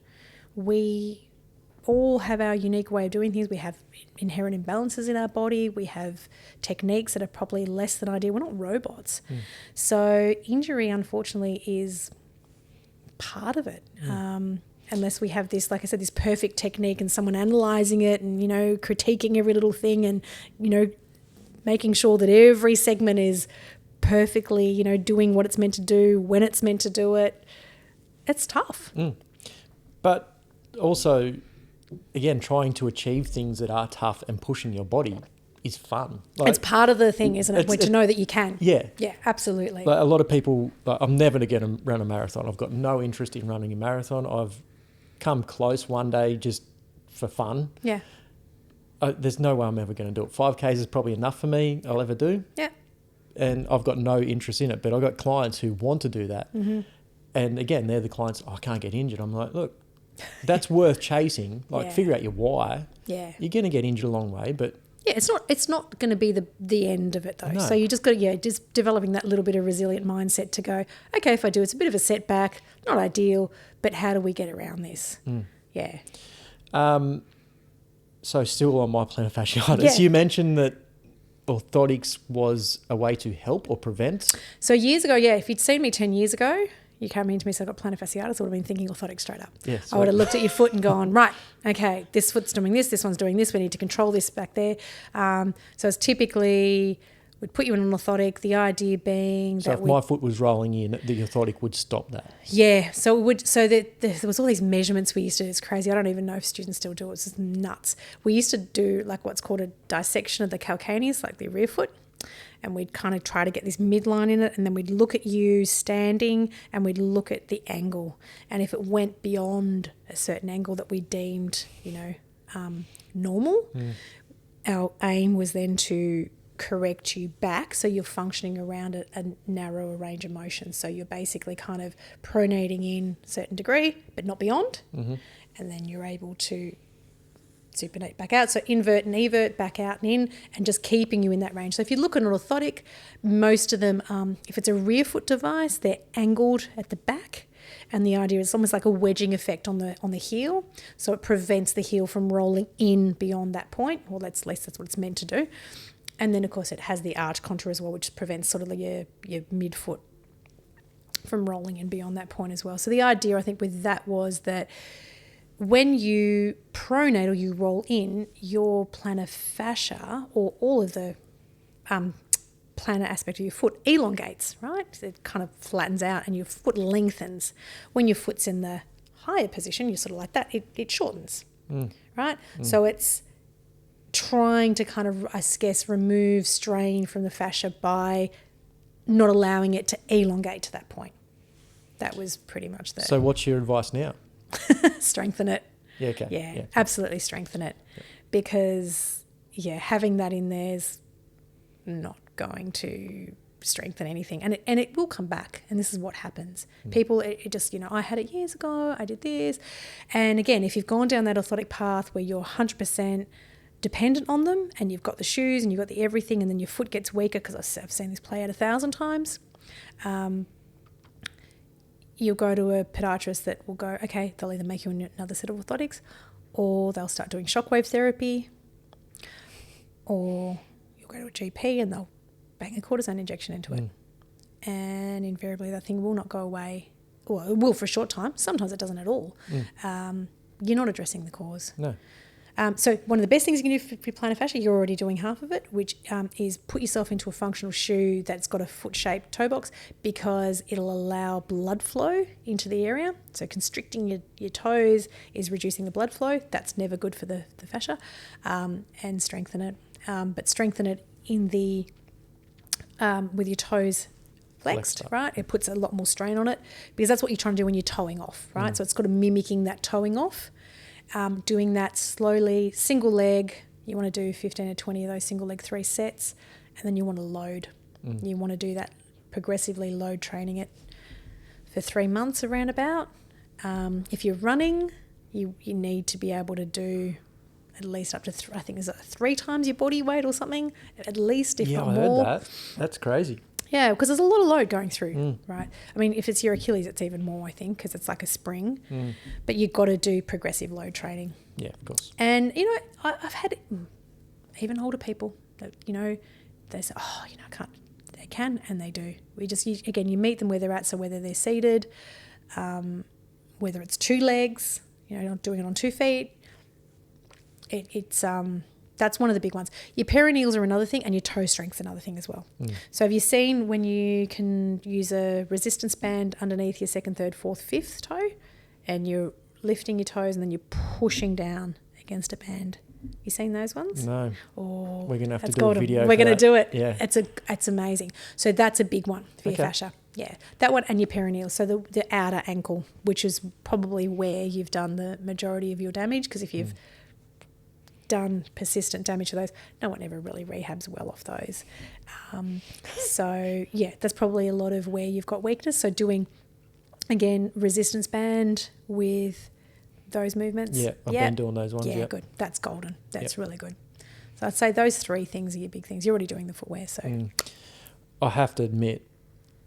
We all have our unique way of doing things. We have inherent imbalances in our body. We have techniques that are probably less than ideal. We're not robots. So injury, unfortunately, is part of it. Unless we have this, like I said, this perfect technique and someone analysing it and, critiquing every little thing and, making sure that every segment is perfectly, doing what it's meant to do, when it's meant to do it. It's tough. But also, again, trying to achieve things that are tough and pushing your body is fun. Like, it's part of the thing, isn't it? To know that you can. Yeah. Yeah, absolutely. Like, a lot of people, I'm never going to run a marathon. I've got no interest in running a marathon. I've come close one day just for fun. Yeah. There's no way I'm ever going to do it. 5Ks is probably enough for me. I'll ever do. Yeah. And I've got no interest in it, but I've got clients who want to do that. And again, they're the clients, I can't get injured. I'm like, look, that's worth chasing. Like, figure out your why. Yeah. You're going to get injured a long way, but... Yeah, it's not going to be the end of it, though. No. So you just got to, just developing that little bit of resilient mindset to go, okay, if I do, it's a bit of a setback, not ideal, but how do we get around this? Yeah. So still on my plantar fasciitis, you mentioned that orthotics was a way to help or prevent? So years ago, if you'd seen me 10 years ago, you came in to me, so I've got plantar fasciitis, I would have been thinking orthotics straight up. Yes, I would have looked at your foot and gone, right, okay, this foot's doing this one's doing this, we need to control this back there. So it's typically, we'd put you in an orthotic, the idea being so that if my foot was rolling in, the orthotic would stop that? Yeah, so it would. So there was all these measurements we used to do. It's crazy. I don't even know if students still do it. It's just nuts. We used to do like what's called a dissection of the calcaneus, like the rear foot, and we'd kind of try to get this midline in it, and then we'd look at you standing and we'd look at the angle, and if it went beyond a certain angle that we deemed, normal, our aim was then to correct you back so you're functioning around a narrower range of motion. So you're basically kind of pronating in a certain degree, but not beyond, and then you're able to supinate back out. So invert and evert, back out and in, and just keeping you in that range. So if you look at an orthotic, most of them, if it's a rear foot device, they're angled at the back. And the idea is almost like a wedging effect on the heel. So it prevents the heel from rolling in beyond that point, or at least that's what it's meant to do. And then, of course, it has the arch contour as well, which prevents sort of your midfoot from rolling in beyond that point as well. So the idea, I think, with that was that when you pronate or you roll in, your plantar fascia or all of the plantar aspect of your foot elongates, right? It kind of flattens out and your foot lengthens. When your foot's in the higher position, you're sort of like that, it shortens, right? So it's trying to kind of, I guess, remove strain from the fascia by not allowing it to elongate to that point. That was pretty much the... So what's your advice now? Strengthen it. Yeah, okay. Yeah, absolutely strengthen it. Yeah. Because, having that in there's not going to strengthen anything, and it will come back, and this is what happens. People, it just, I had it years ago, I did this, and again, if you've gone down that orthotic path where you're 100% dependent on them, and you've got the shoes and you've got the everything, and then your foot gets weaker, because I've seen this play out 1,000 times, you'll go to a podiatrist that will go, okay, they'll either make you another set of orthotics, or they'll start doing shockwave therapy, or you'll go to a GP and they'll bang a cortisone injection into it. And invariably that thing will not go away. Well, it will for a short time. Sometimes it doesn't at all. You're not addressing the cause. No. So one of the best things you can do for your plantar fascia, you're already doing half of it, which is put yourself into a functional shoe that's got a foot-shaped toe box, because it'll allow blood flow into the area. So constricting your toes is reducing the blood flow. That's never good for the fascia. And strengthen it. But strengthen it in the with your toes flexed, right? It puts a lot more strain on it, because that's what you're trying to do when you're toeing off, right? So it's got to mimicking that toeing off. Doing that slowly, single leg, you want to do 15 or 20 of those single leg 3 sets, and then you want to load. You want to do that progressively, load training it for 3 months around about. If you're running, you need to be able to do at least up to, I think it's 3 times your body weight or something, at least, if not more. Yeah, I heard that. That's crazy. Yeah, because there's a lot of load going through, right? I mean, if it's your Achilles, it's even more, I think, because it's like a spring. But you've got to do progressive load training. Yeah, of course. And, I've had even older people that, they say, I can't. They can, and they do. You meet them where they're at, so whether they're seated, whether it's 2 legs, not doing it on 2 feet, it's that's one of the big ones. Your perineals are another thing, and your toe strength's another thing as well. So have you seen when you can use a resistance band underneath your 2nd, 3rd, 4th, 5th toe, and you're lifting your toes and then you're pushing down against a band? You seen those ones? No. Oh, we're going to have to do a video. We're going to do it. Yeah. It's amazing. So that's a big one for your fascia. Yeah, that one, and your perineal. So the outer ankle, which is probably where you've done the majority of your damage, because if you've done persistent damage to those, no one ever really rehabs well off those. So that's probably a lot of where you've got weakness. So doing, again, resistance band with those movements. Yeah, I've been doing those ones. Yeah, good. That's golden. That's really good. So I'd say those 3 things are your big things. You're already doing the footwear, so. I have to admit,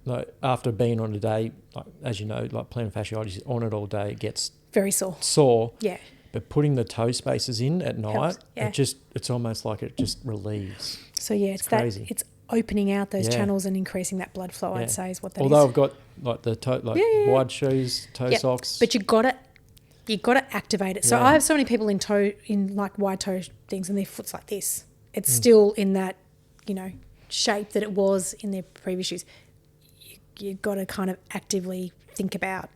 like, after being on a day, like, as you know, like plantar fasciitis, on it all day, it gets very sore. Yeah. But putting the toe spaces in at night, helps, it's almost like it just relieves. So it's crazy. It's opening out those channels and increasing that blood flow, I'd say, is what that is. Although I've got like the toe, wide shoes, toe socks. But you've got to activate it. So I have so many people in like wide toe things, and their foot's like this. It's still in that, shape that it was in their previous shoes. You've got to kind of actively think about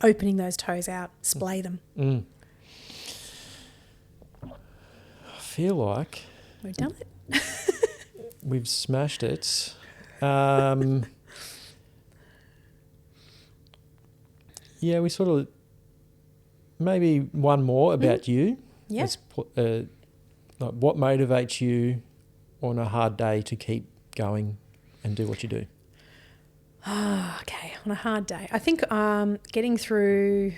opening those toes out, splay them. I feel like we've done it. We've smashed it. We sort of, maybe one more about you. Yeah. Like, what motivates you on a hard day to keep going and do what you do? Okay, on a hard day, I think getting through,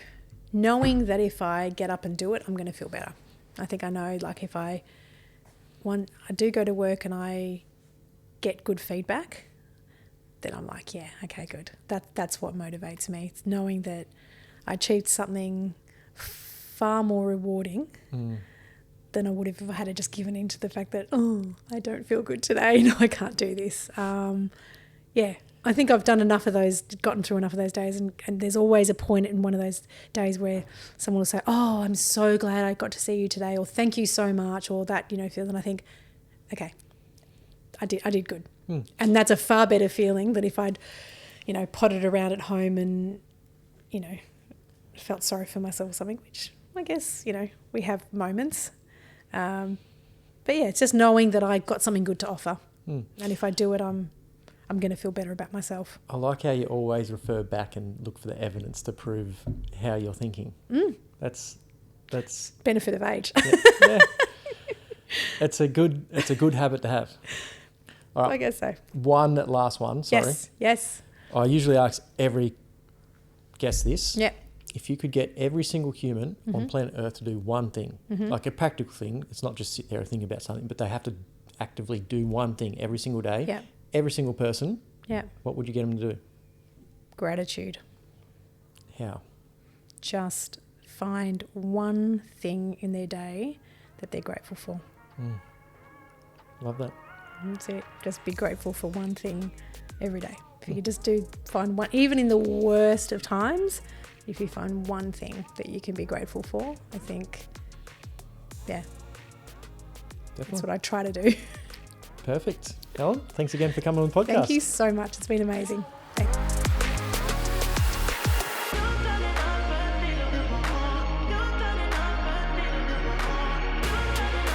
knowing that if I get up and do it, I'm going to feel better. I think I know, like, if I do go to work and I get good feedback, then I'm like, yeah, okay, good. That's what motivates me. It's knowing that I achieved something far more rewarding than I would have if I had just given in to the fact that, I don't feel good today. No, I can't do this. I think I've done enough of those, gotten through enough of those days, and there's always a point in one of those days where someone will say, I'm so glad I got to see you today, or thank you so much, or that, feel, and I think, okay, I did good. And that's a far better feeling than if I'd, potted around at home and, felt sorry for myself or something, which I guess, we have moments. But it's just knowing that I got something good to offer. And if I do it, I'm going to feel better about myself. I like how you always refer back and look for the evidence to prove how you're thinking. That's benefit of age. It's a good habit to have. All right. I guess so. One last one. Sorry. Yes. I usually ask every guest this. Yeah. If you could get every single human on planet Earth to do one thing, like a practical thing, it's not just sit there and think about something, but they have to actively do one thing every single day. Yeah. Every single person. Yeah. What would you get them to do? Gratitude. How? Just find one thing in their day that they're grateful for. Love that. That's it. Just be grateful for one thing every day. If you could just find one, even in the worst of times, if you find one thing that you can be grateful for, I think, yeah, that's what I try to do. Perfect. Helen, thanks again for coming on the podcast. Thank you so much. It's been amazing.